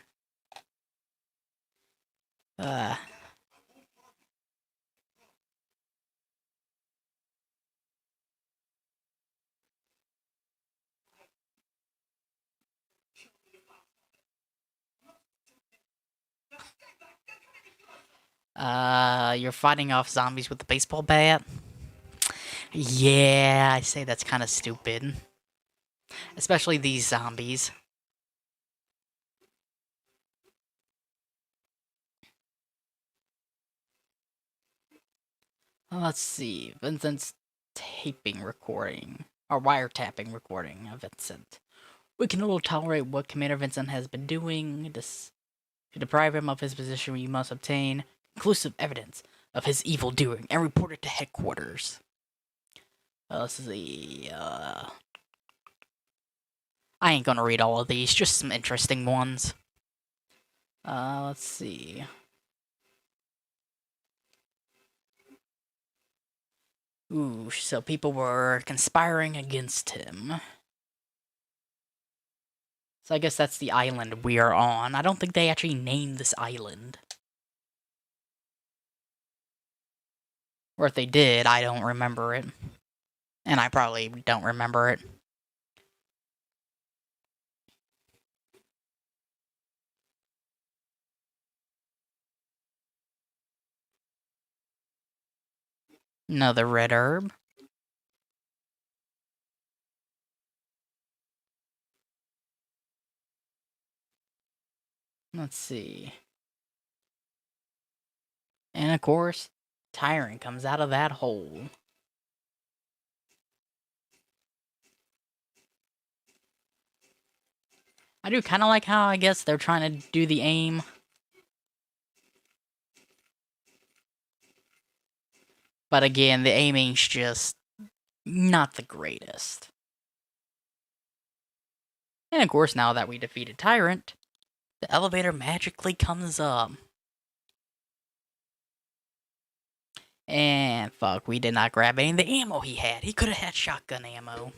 You're fighting off zombies with the baseball bat? Yeah, I say that's kind of stupid. Especially these zombies. Let's see. Vincent's taping recording, or wiretapping recording of Vincent. We can no longer tolerate what Commander Vincent has been doing. To deprive him of his position, we must obtain conclusive evidence of his evil doing and report it to headquarters. Let's see. I ain't gonna read all of these, just some interesting ones. Let's see. Ooh, so people were conspiring against him. So I guess that's the island we are on. I don't think they actually named this island. Or if they did, I don't remember it. And I probably don't remember it. Another red herb. Let's see. And of course, Tyrant comes out of that hole. I do kind of like how I guess they're trying to do the aim. But again, the aiming's just not the greatest. And of course, now that we defeated Tyrant, the elevator magically comes up. And fuck, we did not grab any of the ammo he had. He could have had shotgun ammo.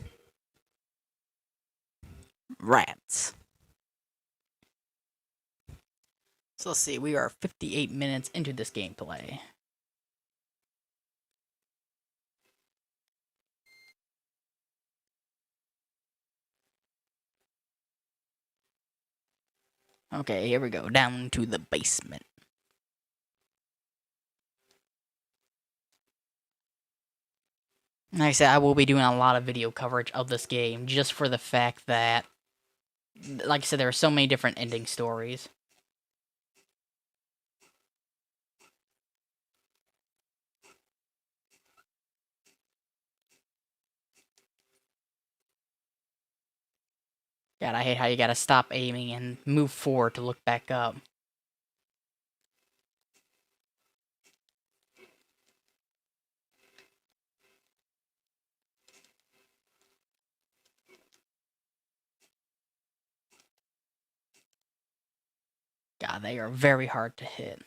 Rats. So let's see, we are 58 minutes into this gameplay. Okay, here we go, down to the basement. Like I said, I will be doing a lot of video coverage of this game, just for the fact that, like I said, there are so many different ending stories. God, I hate how you gotta stop aiming and move forward to look back up. God, they are very hard to hit.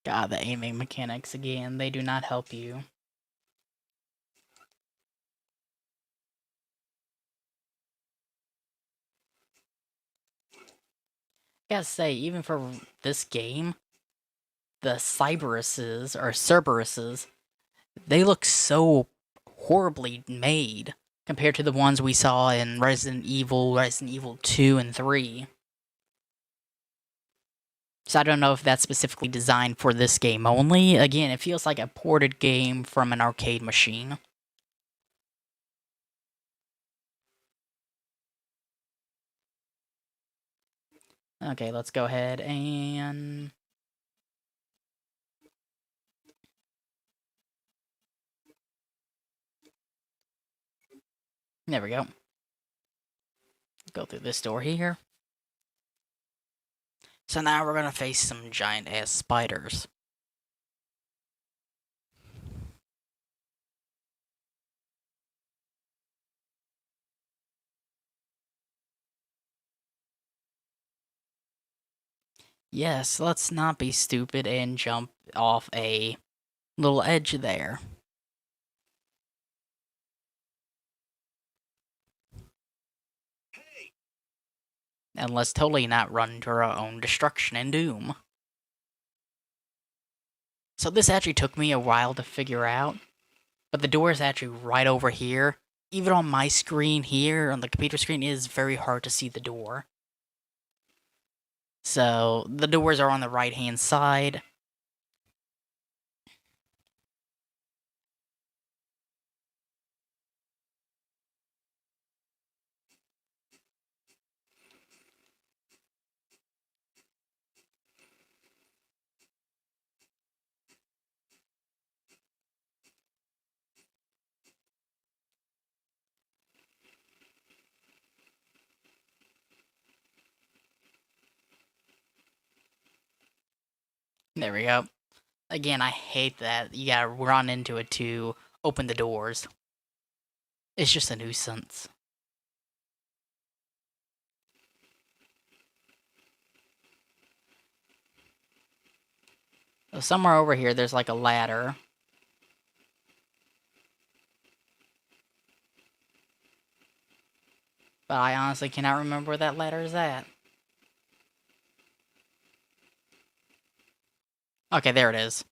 God, the aiming mechanics again, they do not help you. Gotta say, even for this game, the Cyberuses, or Cerberuses, they look so horribly made compared to the ones we saw in Resident Evil 2 and 3. So I don't know if that's specifically designed for this game only. Again, it feels like a ported game from an arcade machine. Okay, let's go ahead and... There we go. Go through this door here. So now we're gonna face some giant-ass spiders. Yes, let's not be stupid and jump off a little edge there. And let's totally not run to our own destruction and doom. So this actually took me a while to figure out, but the door is actually right over here. Even on my screen here, on the computer screen, it is very hard to see the door. So the doors are on the right-hand side. There we go. Again, I hate that. You gotta run into it to open the doors. It's just a nuisance. So somewhere over here, there's like a ladder. But I honestly cannot remember where that ladder is at. Okay, there it is.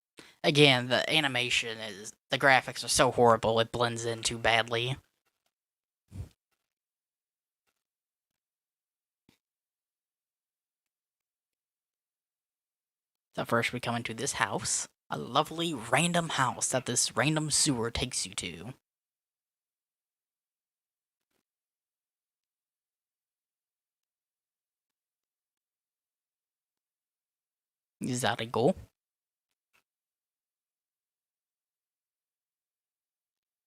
Again, the animation is... The graphics are so horrible, it blends in too badly. So first we come into this house. A lovely random house that this random sewer takes you to. Is that a goal?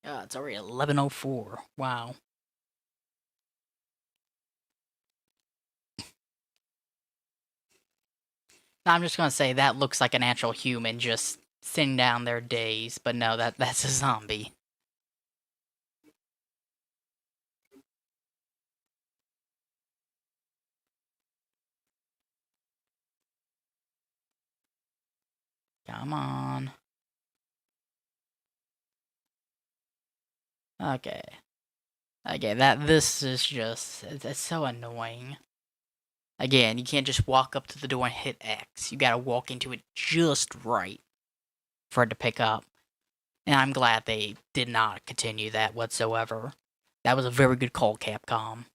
Yeah, it's already 11:04. Wow. Now, I'm just gonna say that looks like an actual human just sitting down their days, but no, that's a zombie. Come on. Okay. Okay, this is just... It's so annoying. Again, you can't just walk up to the door and hit X. You gotta walk into it just right for it to pick up. And I'm glad they did not continue that whatsoever. That was a very good call, Capcom.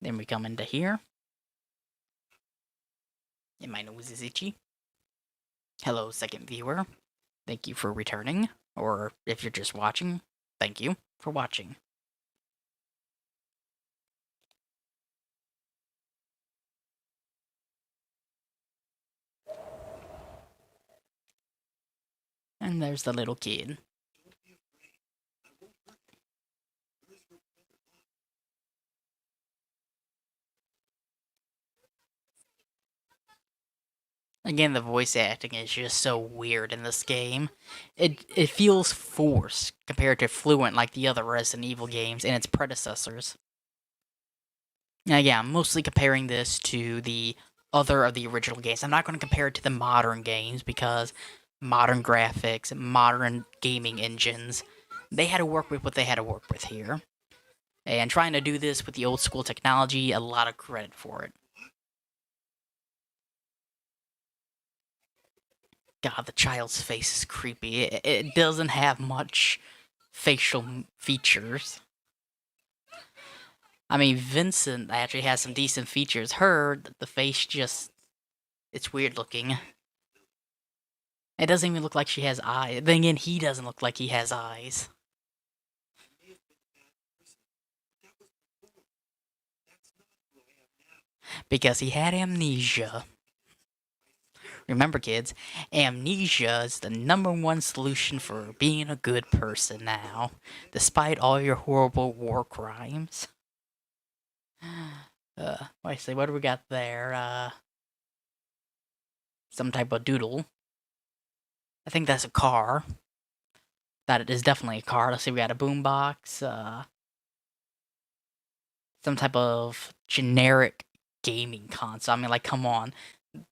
Then we come into here. And my nose is itchy. Hello, second viewer. Thank you for returning. Or if you're just watching, thank you for watching. And there's the little kid. Again, the voice acting is just so weird in this game. It feels forced compared to fluent like the other Resident Evil games and its predecessors. Now, yeah, I'm mostly comparing this to the other of the original games. I'm not going to compare it to the modern games because modern graphics, modern gaming engines, they had to work with what they had to work with here. And trying to do this with the old school technology, a lot of credit for it. God, the child's face is creepy. It doesn't have much facial features. I mean, Vincent actually has some decent features. Her, the face just... It's weird looking. It doesn't even look like she has eyes. Then again, he doesn't look like he has eyes. Because he had amnesia. Remember, kids, amnesia is the #1 solution for being a good person now, despite all your horrible war crimes. Wait, see, what do we got there? Some type of doodle. I think that's a car. That it is definitely a car. Let's see, we got a boombox, some type of generic gaming console. I mean, like, come on.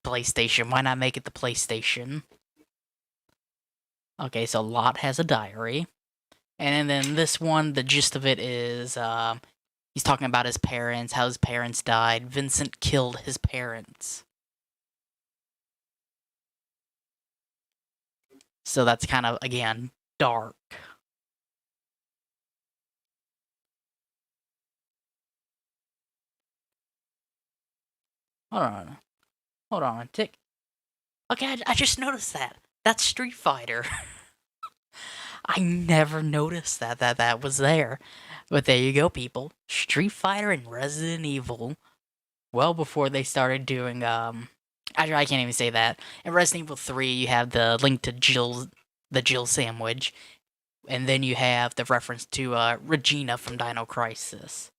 PlayStation, why not make it the PlayStation? Okay, so Lot has a diary. And then this one, the gist of it is, he's talking about his parents, how his parents died. Vincent killed his parents. So that's kind of, again, dark. Hold on. Hold on. Tick. Okay, I just noticed that. That's Street Fighter. I never noticed that was there. But there you go, people. Street Fighter and Resident Evil. Well before they started doing, actually, I can't even say that. In Resident Evil 3, you have the link to the Jill sandwich. And then you have the reference to Regina from Dino Crisis.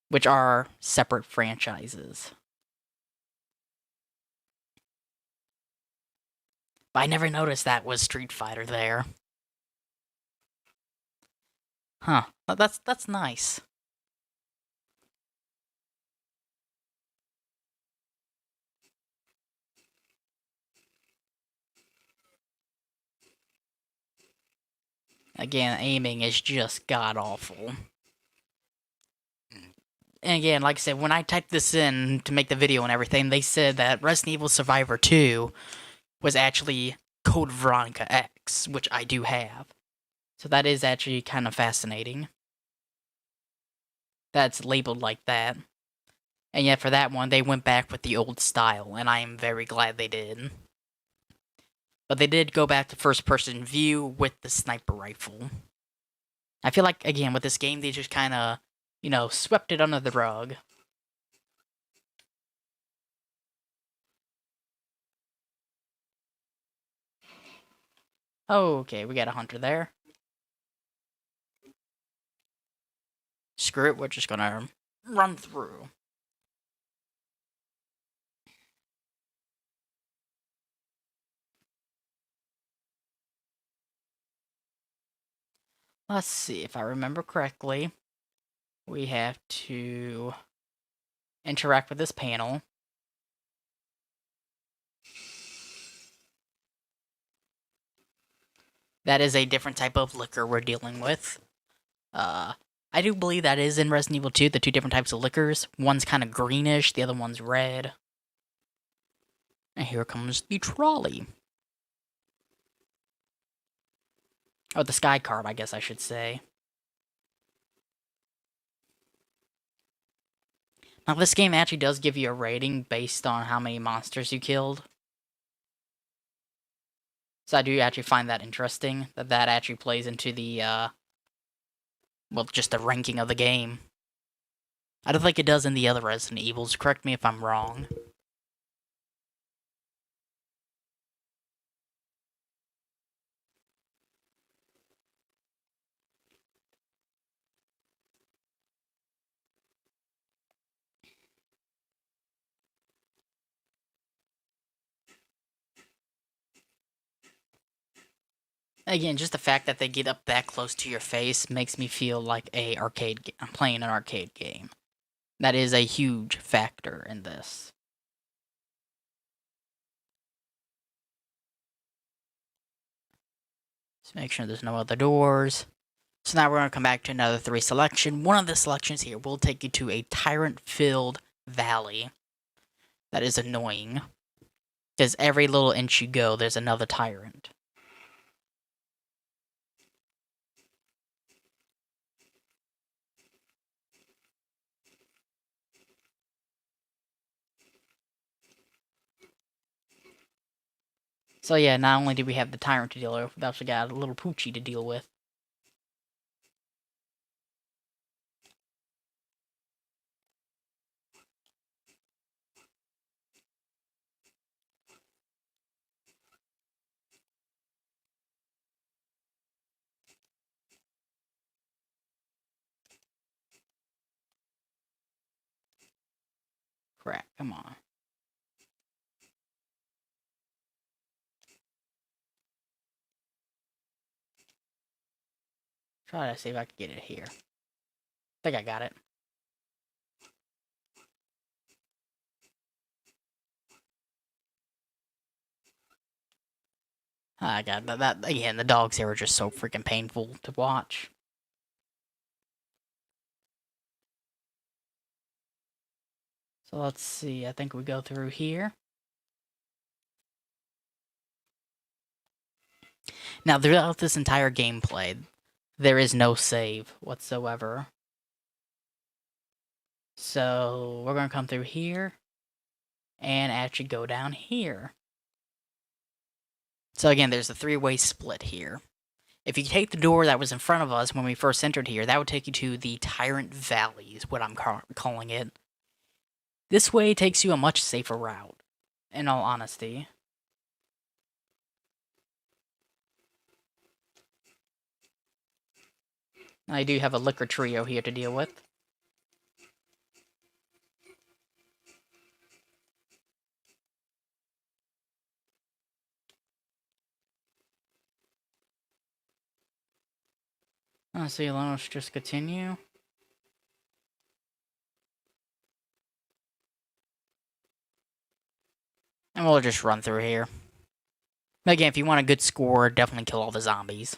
Which are separate franchises. But I never noticed that was Street Fighter there. Huh. That's nice. Again, aiming is just god-awful. And again, like I said, when I typed this in to make the video and everything, they said that Resident Evil Survivor 2 was actually Code Veronica X, which I do have. So that is actually kind of fascinating. That's labeled like that. And yet for that one, they went back with the old style, and I am very glad they did. But they did go back to first-person view with the sniper rifle. I feel like, again, with this game, they just kind of, swept it under the rug. Okay, we got a hunter there. Screw it, we're just gonna run through. Let's see, if I remember correctly, we have to interact with this panel. That is a different type of liquor we're dealing with. I do believe that is in Resident Evil 2, the two different types of liquors. One's kind of greenish, the other one's red. And here comes the trolley. Oh, the sky card, I guess I should say. Now, this game actually does give you a rating based on how many monsters you killed. So I do actually find that interesting, that actually plays into the, well, just the ranking of the game. I don't think it does in the other Resident Evils, correct me if I'm wrong. Again, just the fact that they get up that close to your face makes me feel like I'm playing an arcade game. That is a huge factor in this. Let's make sure there's no other doors. So now we're going to come back to another 3 selection. One of the selections here will take you to a Tyrant Valley. That is annoying. Because every little inch you go, there's another tyrant. So yeah, not only do we have the tyrant to deal with, we also got a little Poochie to deal with. Crap, come on. Try to see if I can get it here. I think I got it. I got that. Again, the dogs here are just so freaking painful to watch. So let's see, I think we go through here. Now, throughout this entire gameplay, there is no save whatsoever. So, we're going to come through here, and actually go down here. So again, there's a 3-way split here. If you take the door that was in front of us when we first entered here, that would take you to the Tyrant Valley, is what I'm calling it. This way takes you a much safer route, in all honesty. I do have a liquor trio here to deal with. So let's just continue. And we'll just run through here. But again, if you want a good score, definitely kill all the zombies.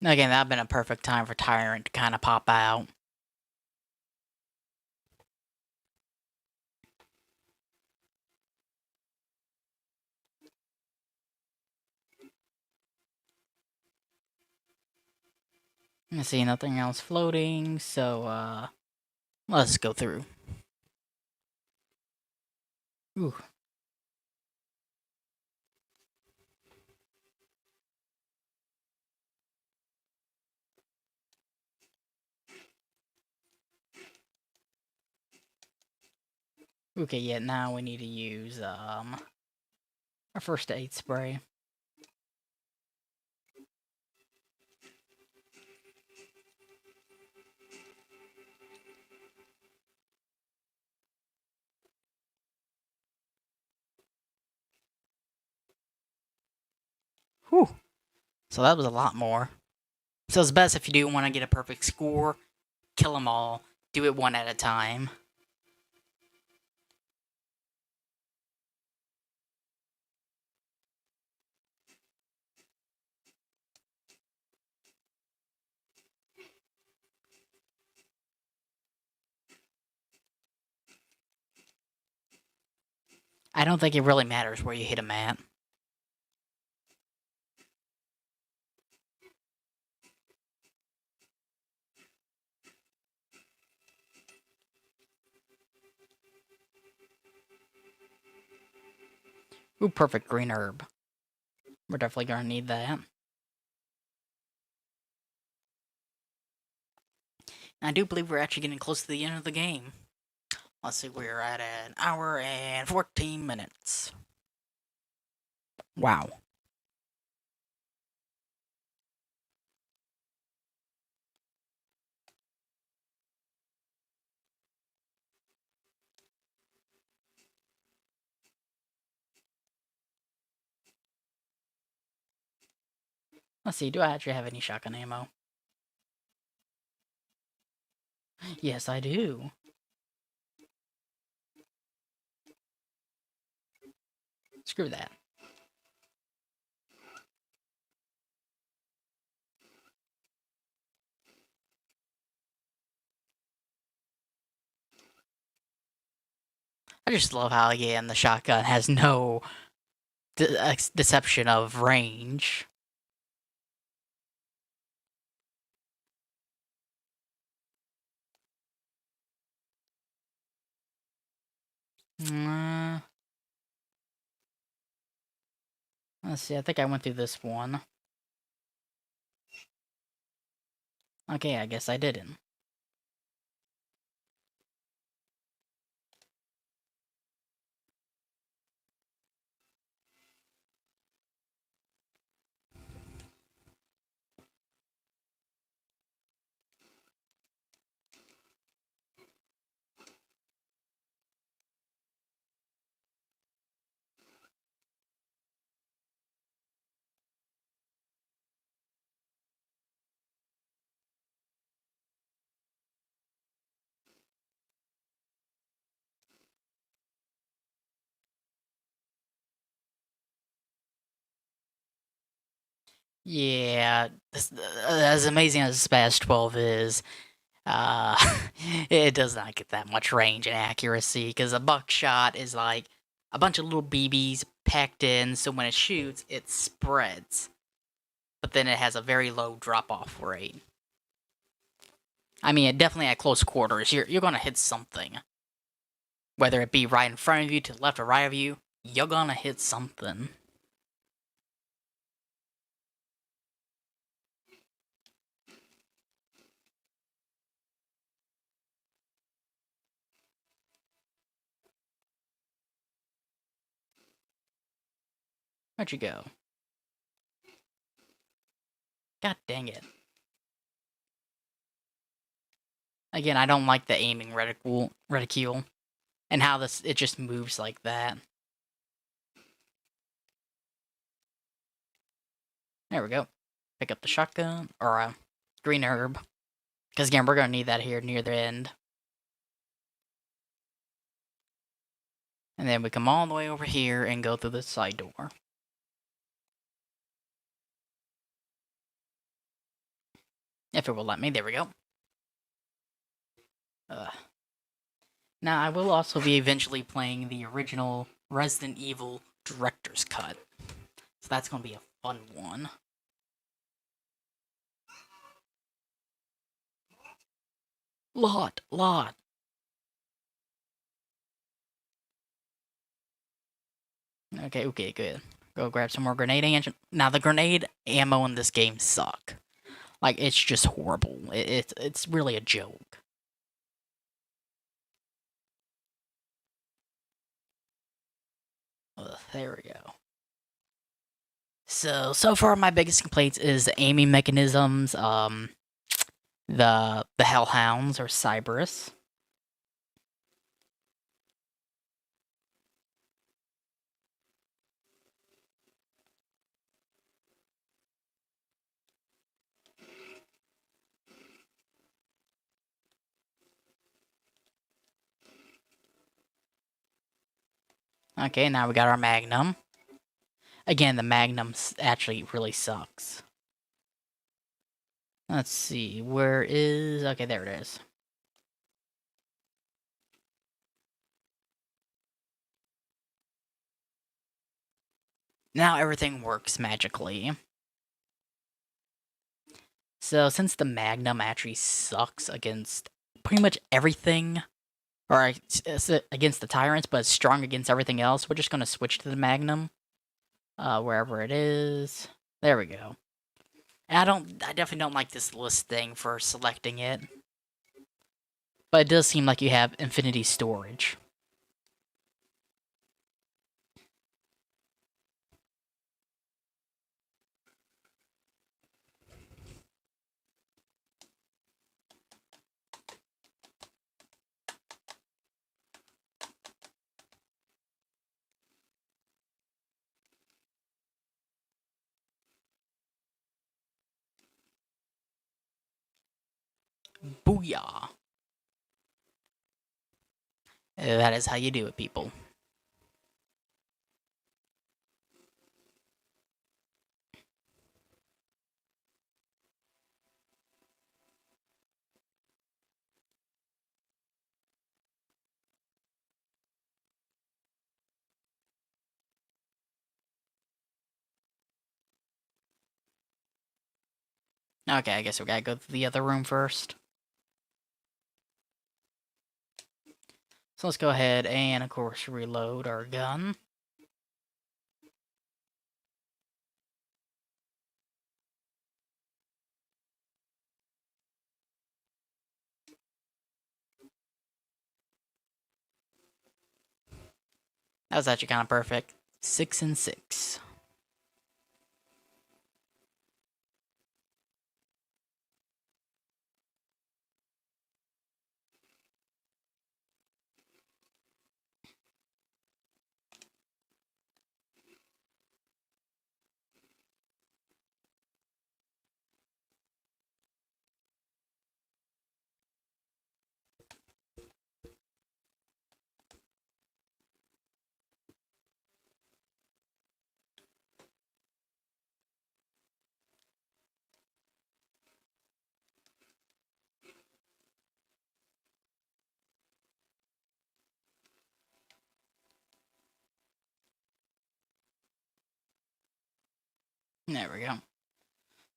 Again, that'd been a perfect time for Tyrant to kind of pop out. I see nothing else floating, so, let's go through. Ooh. Okay, yeah, now we need to use, our first aid spray. Whew. So that was a lot more. So it's best if you do want to get a perfect score, kill them all, do it one at a time. I don't think it really matters where you hit them at. Ooh, perfect green herb. We're definitely gonna need that. And I do believe we're actually getting close to the end of the game. Let's see, we're at an hour and 14 minutes. Wow. Let's see, do I actually have any shotgun ammo? Yes, I do. Screw that. I just love how, again, the shotgun has no deception of range. Let's see, I think I went through this one. Okay, I guess I didn't. Yeah, as amazing as Spaz 12 is, uh, it does not get that much range and accuracy, because a buckshot is like a bunch of little BBs packed in, so when it shoots, it spreads. But then it has a very low drop-off rate. I mean, definitely at close quarters, you're gonna hit something. Whether it be right in front of you, to the left or right of you, you're gonna hit something. Where'd you go? God dang it. Again, I don't like the aiming reticule and how it just moves like that. There we go. Pick up the shotgun, or green herb. Because again, we're going to need that here near the end. And then we come all the way over here and go through the side door. If it will let me, there we go. Now, I will also be eventually playing the original Resident Evil Director's Cut. So that's going to be a fun one. Lot. Okay, good. Go grab some more grenade ammo. Now, the grenade ammo in this game suck. Like, it's just horrible. It's really a joke. There we go. So far my biggest complaints is the aiming mechanisms, the Hellhounds or Cyberus. Okay, now we got our Magnum. Again, the Magnum actually really sucks. Let's see, where is... Okay, there it is. Now everything works magically. So, since the Magnum actually sucks against pretty much everything, or against the Tyrants, but it's strong against everything else, we're just going to switch to the Magnum. Wherever it is. There we go. And I definitely don't like this list thing for selecting it. But it does seem like you have infinity storage. Booyah! That is how you do it, people. Okay, I guess we gotta go to the other room first. So let's go ahead and, of course, reload our gun. That was actually kind of perfect. 6 and 6. There we go.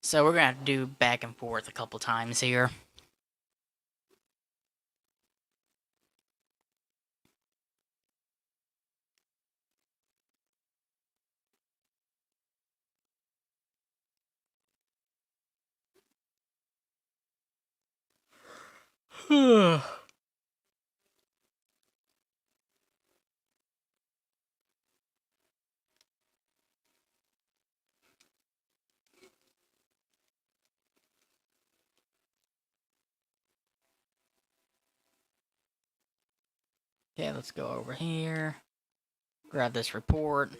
So we're gonna have to do back and forth a couple times here. Okay, let's go over here. Grab this report.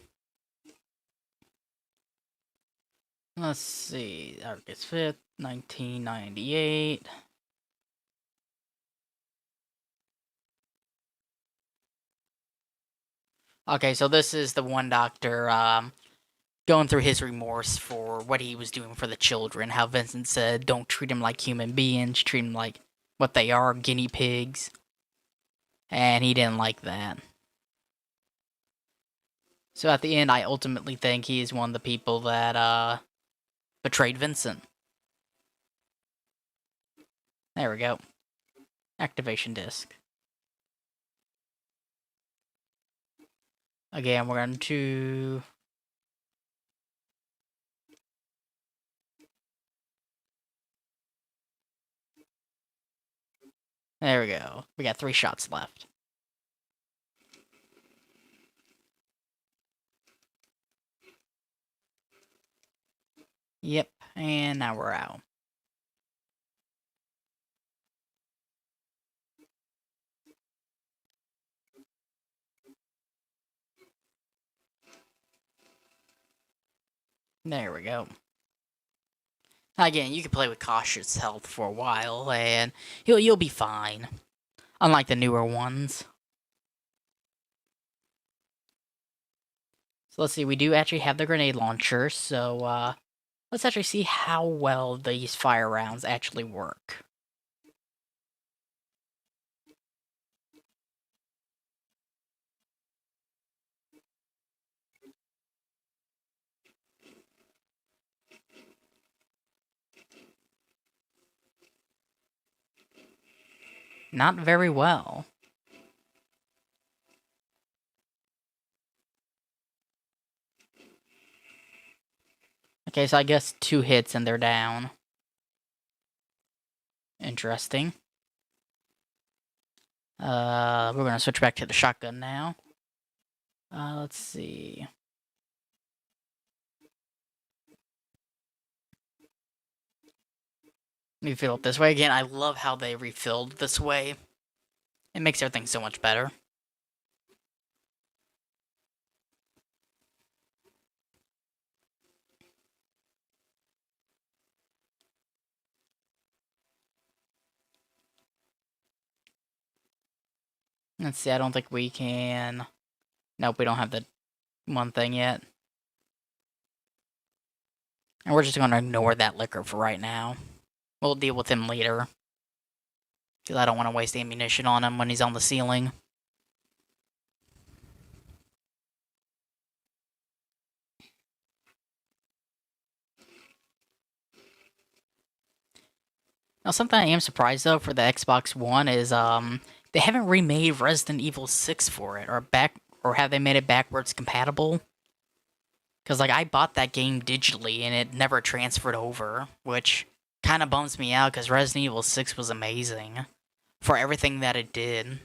Let's see. August 5th, 1998. Okay, so this is the one doctor going through his remorse for what he was doing for the children. How Vincent said, don't treat them like human beings, treat them like what they are, guinea pigs. And he didn't like that. So at the end, I ultimately think he is one of the people that betrayed Vincent. There we go. Activation disk. Again, we're going to... There we go. We got 3 shots left. Yep, and now we're out. There we go. Again, you can play with cautious health for a while, and you'll be fine. Unlike the newer ones. So let's see, we do actually have the grenade launcher, so let's actually see how well these fire rounds actually work. Not very well. Okay, so I guess 2 hits and they're down. Interesting. We're gonna switch back to the shotgun now. Let's see. Let me fill it this way again. I love how they refilled this way. It makes everything so much better. Let's see, I don't think we can... Nope, we don't have the one thing yet. And we're just gonna ignore that liquor for right now. We'll deal with him later. Because I don't want to waste ammunition on him when he's on the ceiling. Now, something I am surprised, though, for the Xbox One is, they haven't remade Resident Evil 6 for it, or have they made it backwards compatible? Because, like, I bought that game digitally, and it never transferred over, which kind of bums me out, because Resident Evil 6 was amazing for everything that it did.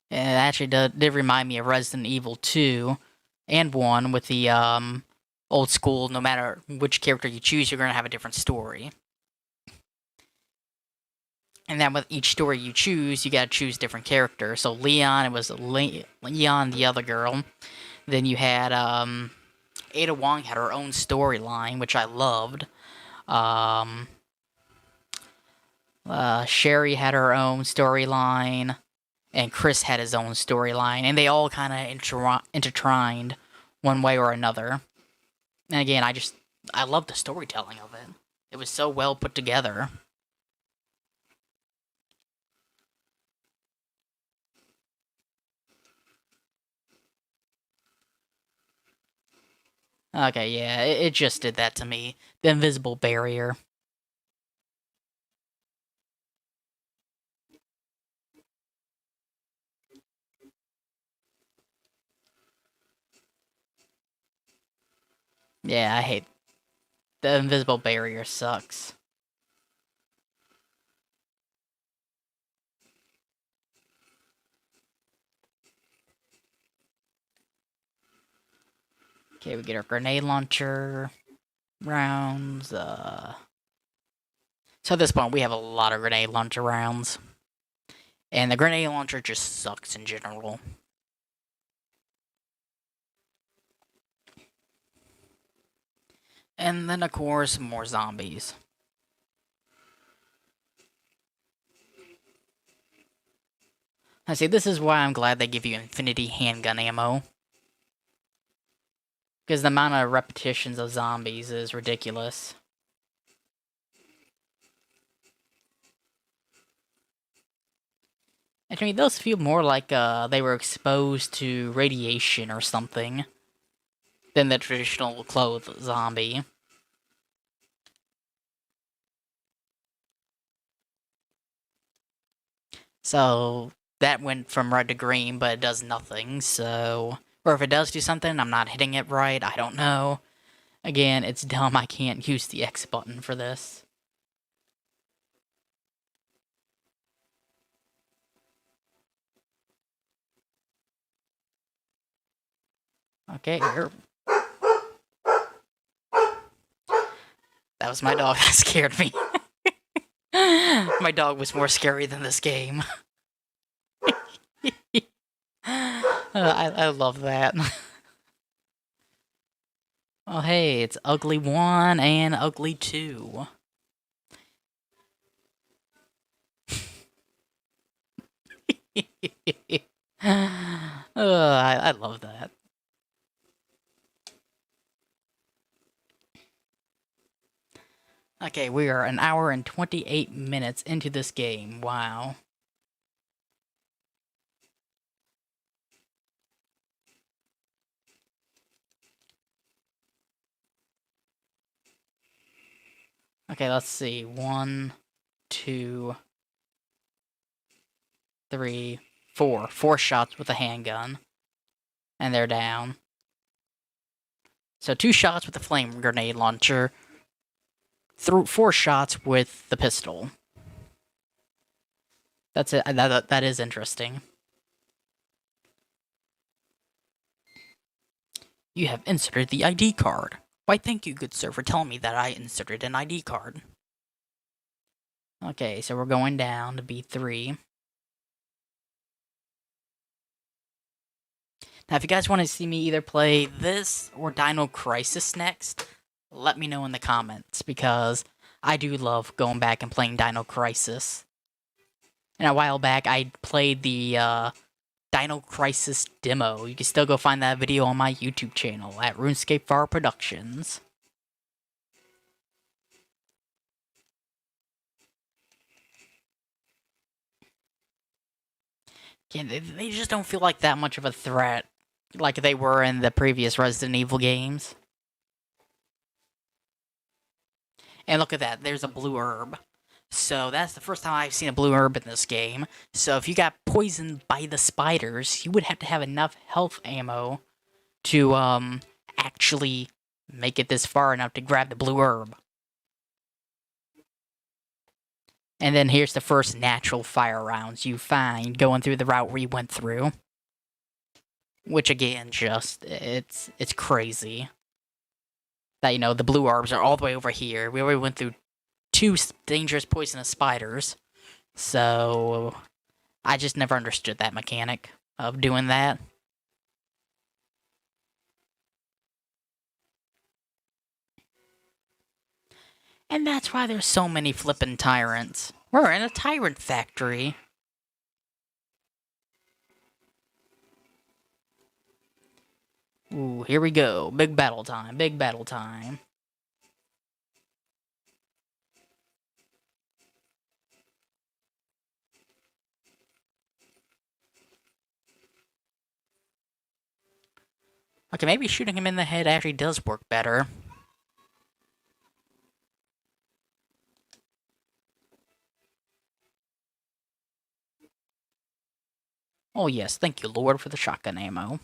And it actually did remind me of Resident Evil 2 and 1 with the old school, no matter which character you choose, you're going to have a different story. And then with each story you choose, you got to choose different characters. So Leon, it was Leon, the other girl. Then you had Ada Wong had her own storyline, which I loved. Sherry had her own storyline. And Chris had his own storyline, and they all kind of intertwined one way or another. And again, I love the storytelling of it. It was so well put together. Okay, yeah, it just did that to me. The invisible barrier. Yeah, I hate... The invisible barrier sucks. Okay, we get our grenade launcher. rounds. So at this point, we have a lot of grenade launcher rounds. And the grenade launcher just sucks in general. And then, of course, more zombies. I see, this is why I'm glad they give you infinity handgun ammo. Because the amount of repetitions of zombies is ridiculous. And to me, those feel more like they were exposed to radiation or something than the traditional clothed zombie. So that went from red to green, but it does nothing, so... Or if it does do something, I'm not hitting it right, I don't know. Again, it's dumb, I can't use the X button for this. Okay, here. That was my dog that scared me. My dog was more scary than this game. I love that. Oh hey, it's Ugly 1 and Ugly 2. I love that. Okay, we are an hour and 28 minutes into this game. Wow. Okay, let's see. 1, 2, 3, 4. 4 shots with a handgun. And they're down. So 2 shots with the flame grenade launcher. 4 shots with the pistol. That's it. That is interesting. You have inserted the ID card. Why, thank you, good sir, for telling me that I inserted an ID card. Okay, so we're going down to B3. Now, if you guys want to see me either play this or Dino Crisis next, let me know in the comments, because I do love going back and playing Dino Crisis. And a while back, I played the Dino Crisis demo. You can still go find that video on my YouTube channel at RuneScape Far Productions. Yeah, they just don't feel like that much of a threat like they were in the previous Resident Evil games. And look at that, there's a blue herb. So that's the first time I've seen a blue herb in this game. So if you got poisoned by the spiders, you would have to have enough health ammo to actually make it this far enough to grab the blue herb. And then here's the first natural fire rounds you find going through the route we went through. Which again, just, it's crazy. That, you know, the blue orbs are all the way over here. We already went through 2 dangerous poisonous spiders. So, I just never understood that mechanic of doing that. And that's why there's so many flippin' tyrants. We're in a tyrant factory. Ooh, here we go. Big battle time, big battle time. Okay, maybe shooting him in the head actually does work better. Oh yes, thank you, Lord, for the shotgun ammo.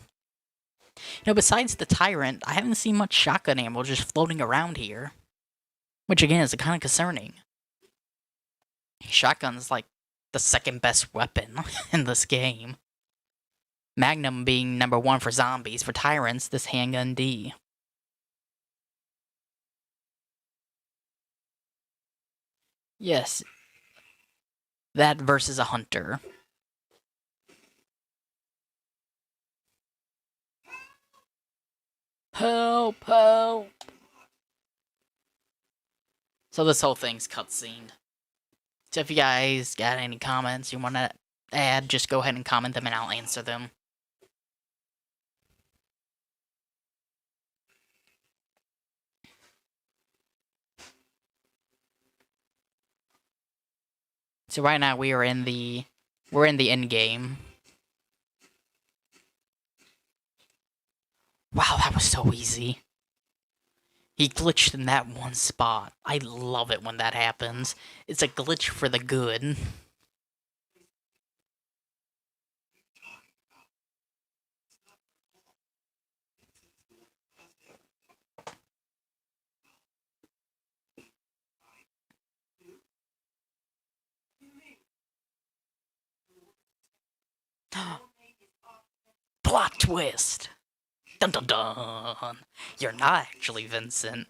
You know, besides the Tyrant, I haven't seen much shotgun ammo just floating around here. Which, again, is kind of concerning. Shotgun's like the second best weapon in this game. Magnum being number 1 for zombies. For Tyrants, this handgun D. Yes, that versus a hunter. Help, help. So this whole thing's cutscene. So if you guys got any comments you want to add, just go ahead and comment them and I'll answer them. So right now we're in the end game. Wow, that was so easy. He glitched in that one spot. I love it when that happens. It's a glitch for the good. Plot twist! Dun dun dun! You're not actually Vincent.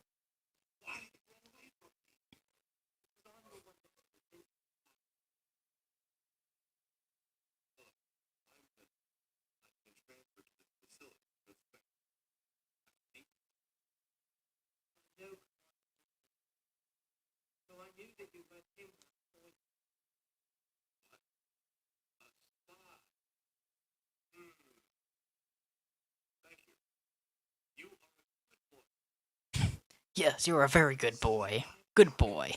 Yes, you're a very good boy. Good boy.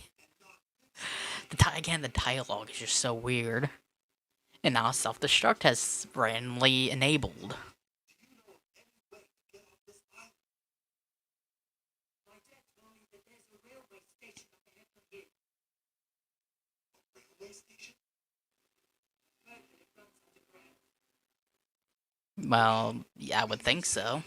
The dialogue is just so weird. And now self-destruct has randomly enabled. Well, yeah, I would think so.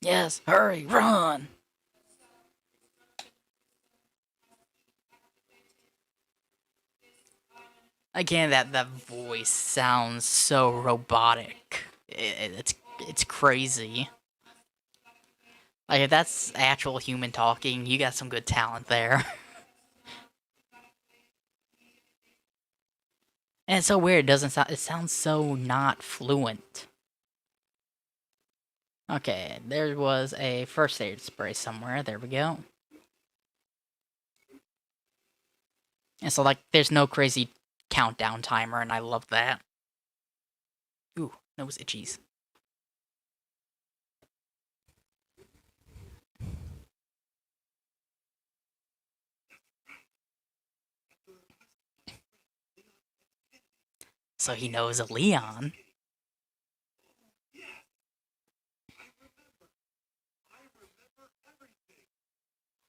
Yes, hurry, run! Again, that voice sounds so robotic. It's crazy. Like, if that's actual human talking, you got some good talent there. And it's so weird, it doesn't sound, it sounds so not fluent. Okay, there was a first aid spray somewhere, there we go. And so, like, there's no crazy countdown timer, and I love that. Ooh, nose itchies. So he knows a Leon.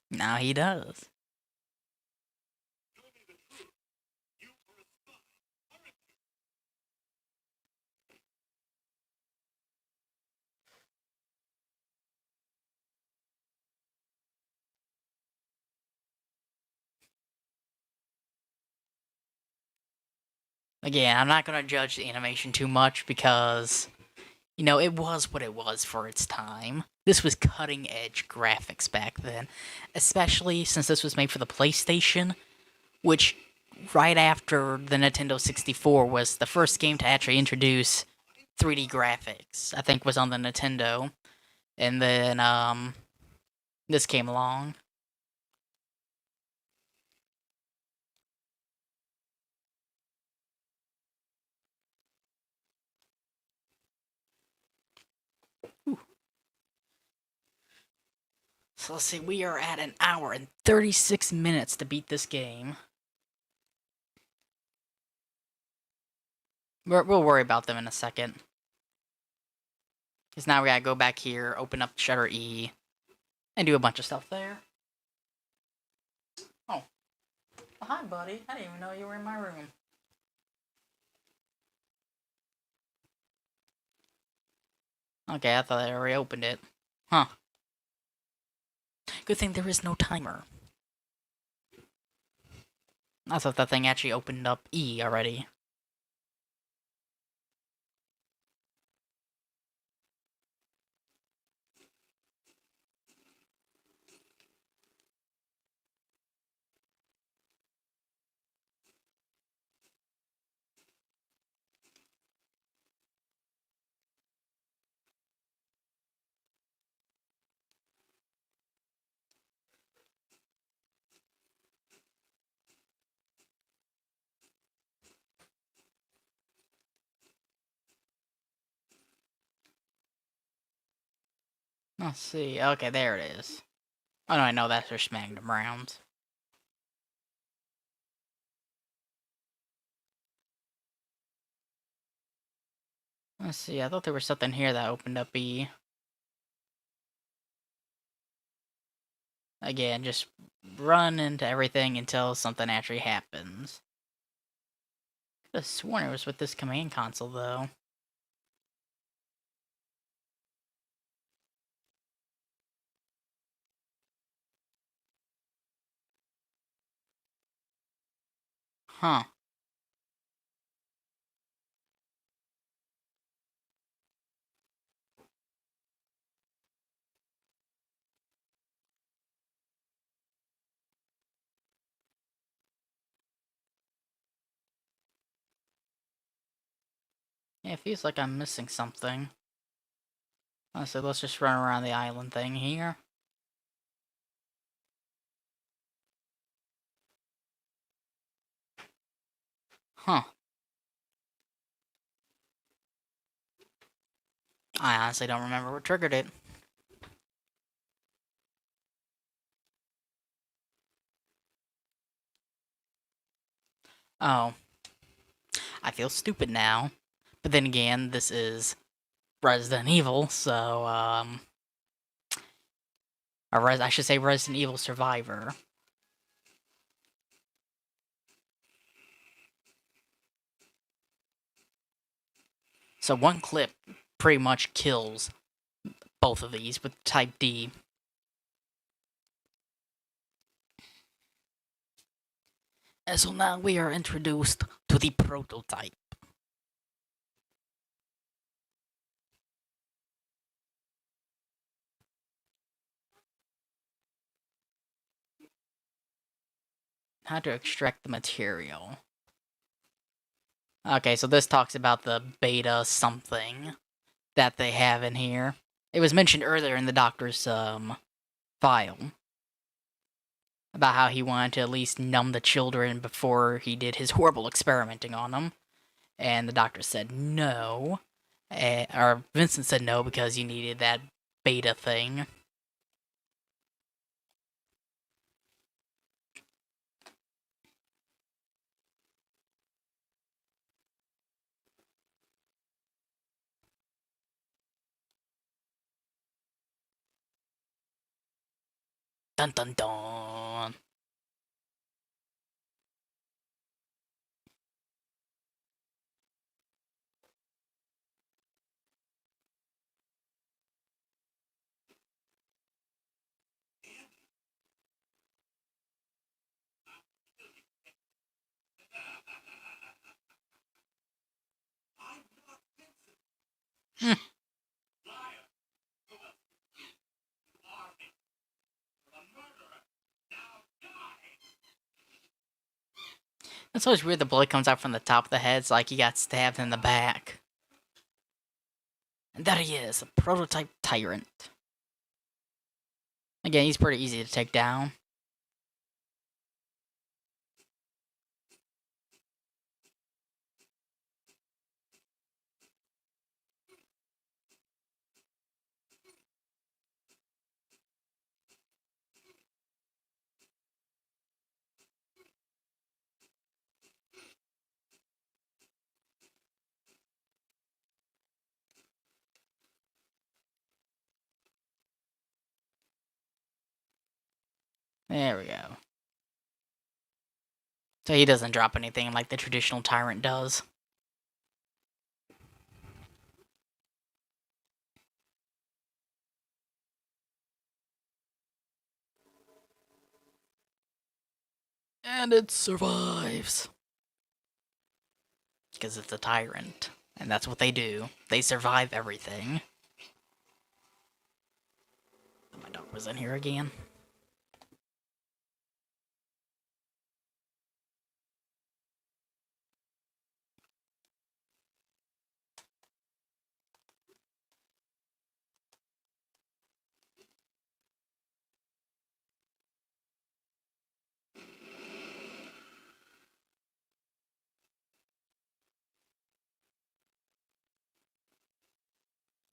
Now he does. Again, I'm not gonna judge the animation too much because, you know, it was what it was for its time. This was cutting edge graphics back then, especially since this was made for the PlayStation, which right after the Nintendo 64 was the first game to actually introduce 3D graphics. I think was on the Nintendo, and then this came along. Ooh. So let's see, we are at an hour and 36 minutes to beat this game. We'll worry about them in a second. Because now we gotta go back here, open up Shutter E, and do a bunch of stuff there. Oh. Well, hi, buddy. I didn't even know you were in my room. Okay, I thought I already opened it. Huh. Good thing there is no timer. I thought that thing actually opened up E already. Let's see. Okay, there it is. Oh no, I know that's just Magnum rounds. Let's see. I thought there was something here that opened up E. Again, just run into everything until something actually happens. Could have sworn it was with this command console, though. Huh. Yeah, it feels like I'm missing something. Honestly, let's just run around the island thing here. Huh. I honestly don't remember what triggered it. Oh. I feel stupid now. But then again, this is Resident Evil, so, or I should say Resident Evil Survivor. So one clip pretty much kills both of these with Type D. And so now we are introduced to the prototype. How to extract the material. Okay, so this talks about the beta something that they have in here. It was mentioned earlier in the doctor's file about how he wanted to at least numb the children before he did his horrible experimenting on them. And the doctor said no. Or Vincent said no because you needed that beta thing. Dun dun dun. I'm not Vincent. Hmm. Liar. Who else? You are me. You're a murderer. Now die. That's always weird. The blood comes out from the top of the head. It's like he got stabbed in the back. And there he is, a prototype Tyrant. Again, he's pretty easy to take down. There we go. So he doesn't drop anything like the traditional Tyrant does. And it survives. Because it's a Tyrant. And that's what they do. They survive everything. My dog was in here again.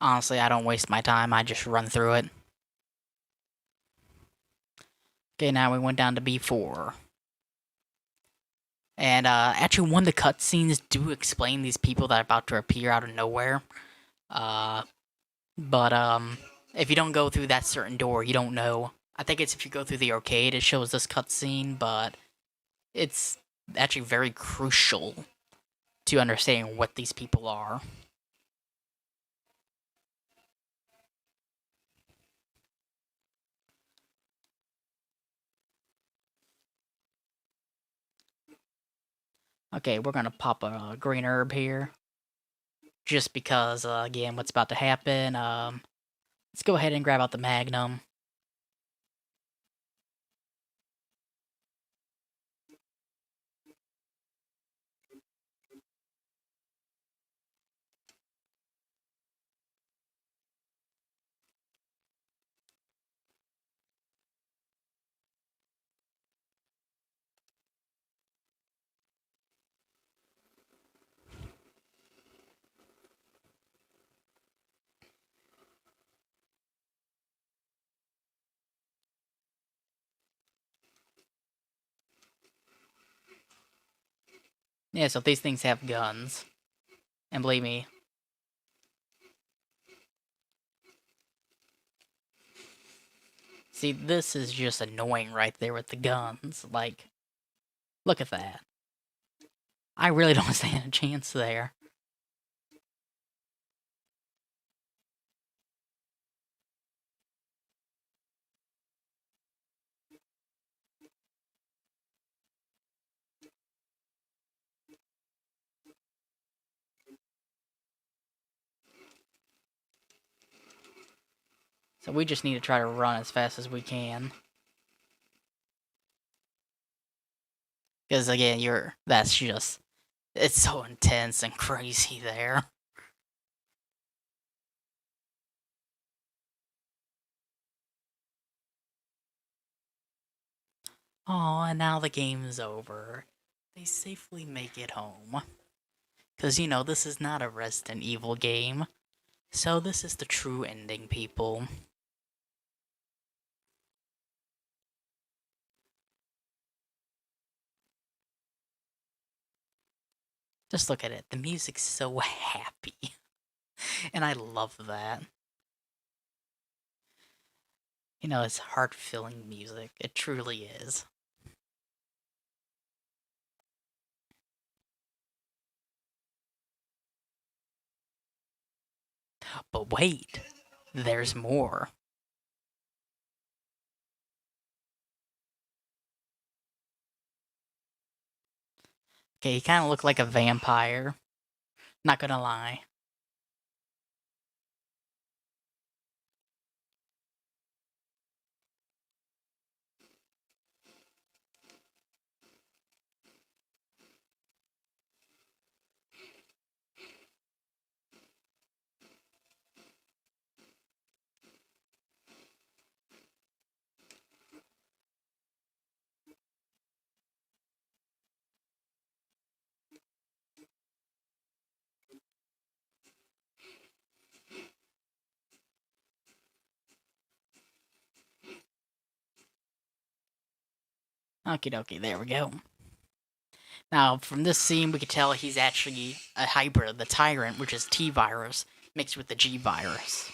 Honestly, I don't waste my time, I just run through it. Okay, now we went down to B4. And actually, one of the cutscenes do explain these people that are about to appear out of nowhere. But if you don't go through that certain door, you don't know. I think it's if you go through the arcade, it shows this cutscene, but it's actually very crucial to understanding what these people are. Okay, we're gonna pop a green herb here. Just because, again, what's about to happen. Let's go ahead and grab out the Magnum. Yeah, so these things have guns. And believe me, see, this is just annoying right there with the guns. Like, look at that. I really don't stand a chance there. So we just need to try to run as fast as we can. Because again, that's just, it's so intense and crazy there. Oh, and now the game's over. They safely make it home. Because, this is not a Resident Evil game. So this is the true ending, people. Just look at it. The music's so happy. And I love that. It's heart-filling music. It truly is. But wait, there's more. Okay, he kind of looked like a vampire. Not gonna lie. Okie dokie, there we go. Now, from this scene, we can tell he's actually a hybrid, the Tyrant, which is T-virus, mixed with the G-virus.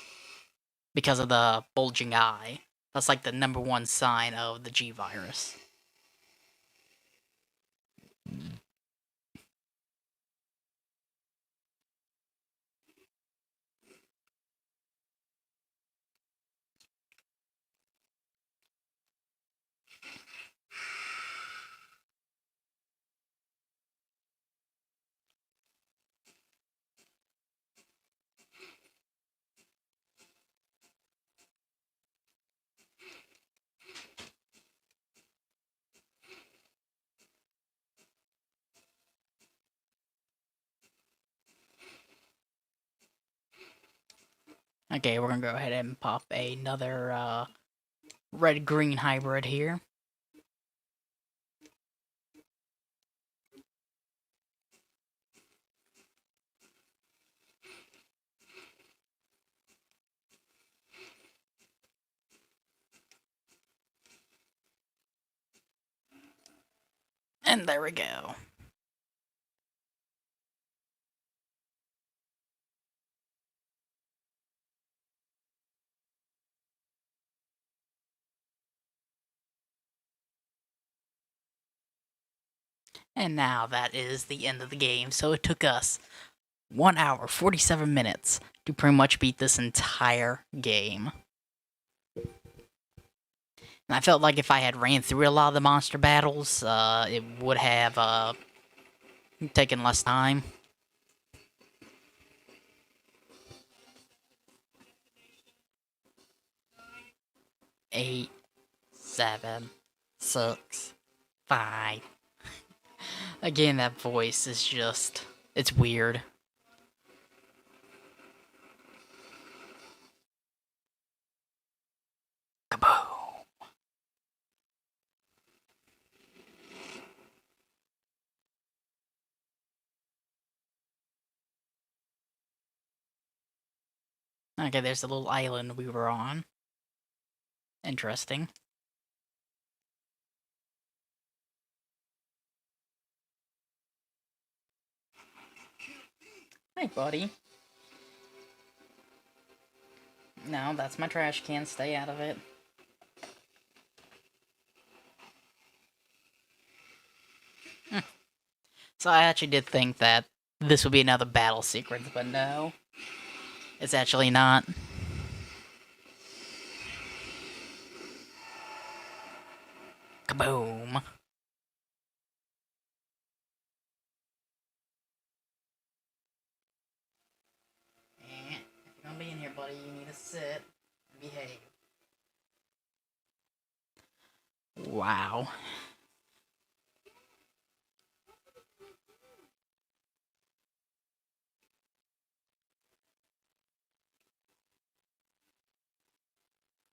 Because of the bulging eye. That's like the #1 sign of the G-virus. Okay, we're gonna go ahead and pop another red-green hybrid here. And there we go. And now that is the end of the game. So it took us 1 hour, 47 minutes to pretty much beat this entire game. And I felt like if I had ran through a lot of the monster battles, it would have taken less time. Eight, 7, 6, 5. Again, that voice is just... it's weird. Kaboom! Okay, there's the little island we were on. Interesting. Hi, buddy. No, that's my trash can. Stay out of it. So I actually did think that this would be another battle sequence, but no. It's actually not. Kaboom. If you're gonna be in here, buddy, you need to sit and behave. Wow.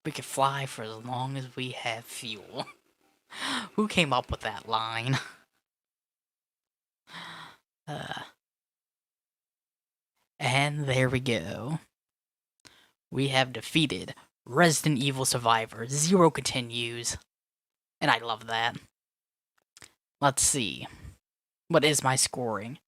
We could fly for as long as we have fuel. Who came up with that line? And there we go. We have defeated Resident Evil Survivor. 0 continues. And I love that. Let's see. What is my scoring?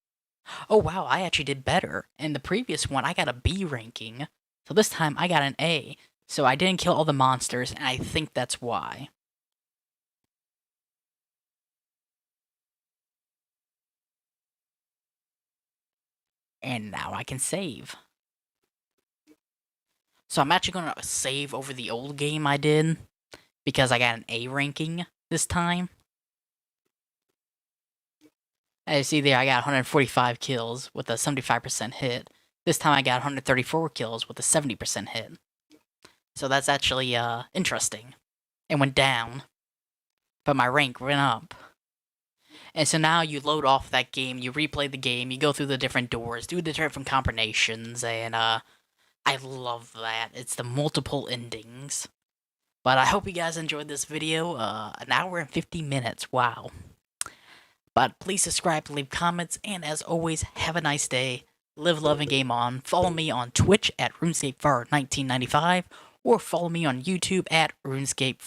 Oh wow, I actually did better. In the previous one, I got a B ranking. So this time, I got an A. So I didn't kill all the monsters, and I think that's why. And now I can save. So I'm actually going to save over the old game I did, because I got an A ranking this time. As you see there, I got 145 kills with a 75% hit. This time I got 134 kills with a 70% hit. So that's actually interesting. It went down, but my rank went up. And so now you load off that game, you replay the game, you go through the different doors, do the different combinations, and I love that. It's the multiple endings. But I hope you guys enjoyed this video. 1 hour and 50 minutes, wow. But please subscribe, leave comments, and as always, have a nice day. Live, love, and game on. Follow me on Twitch at RuneScapeFar1995, or follow me on YouTube at RuneScapeFar.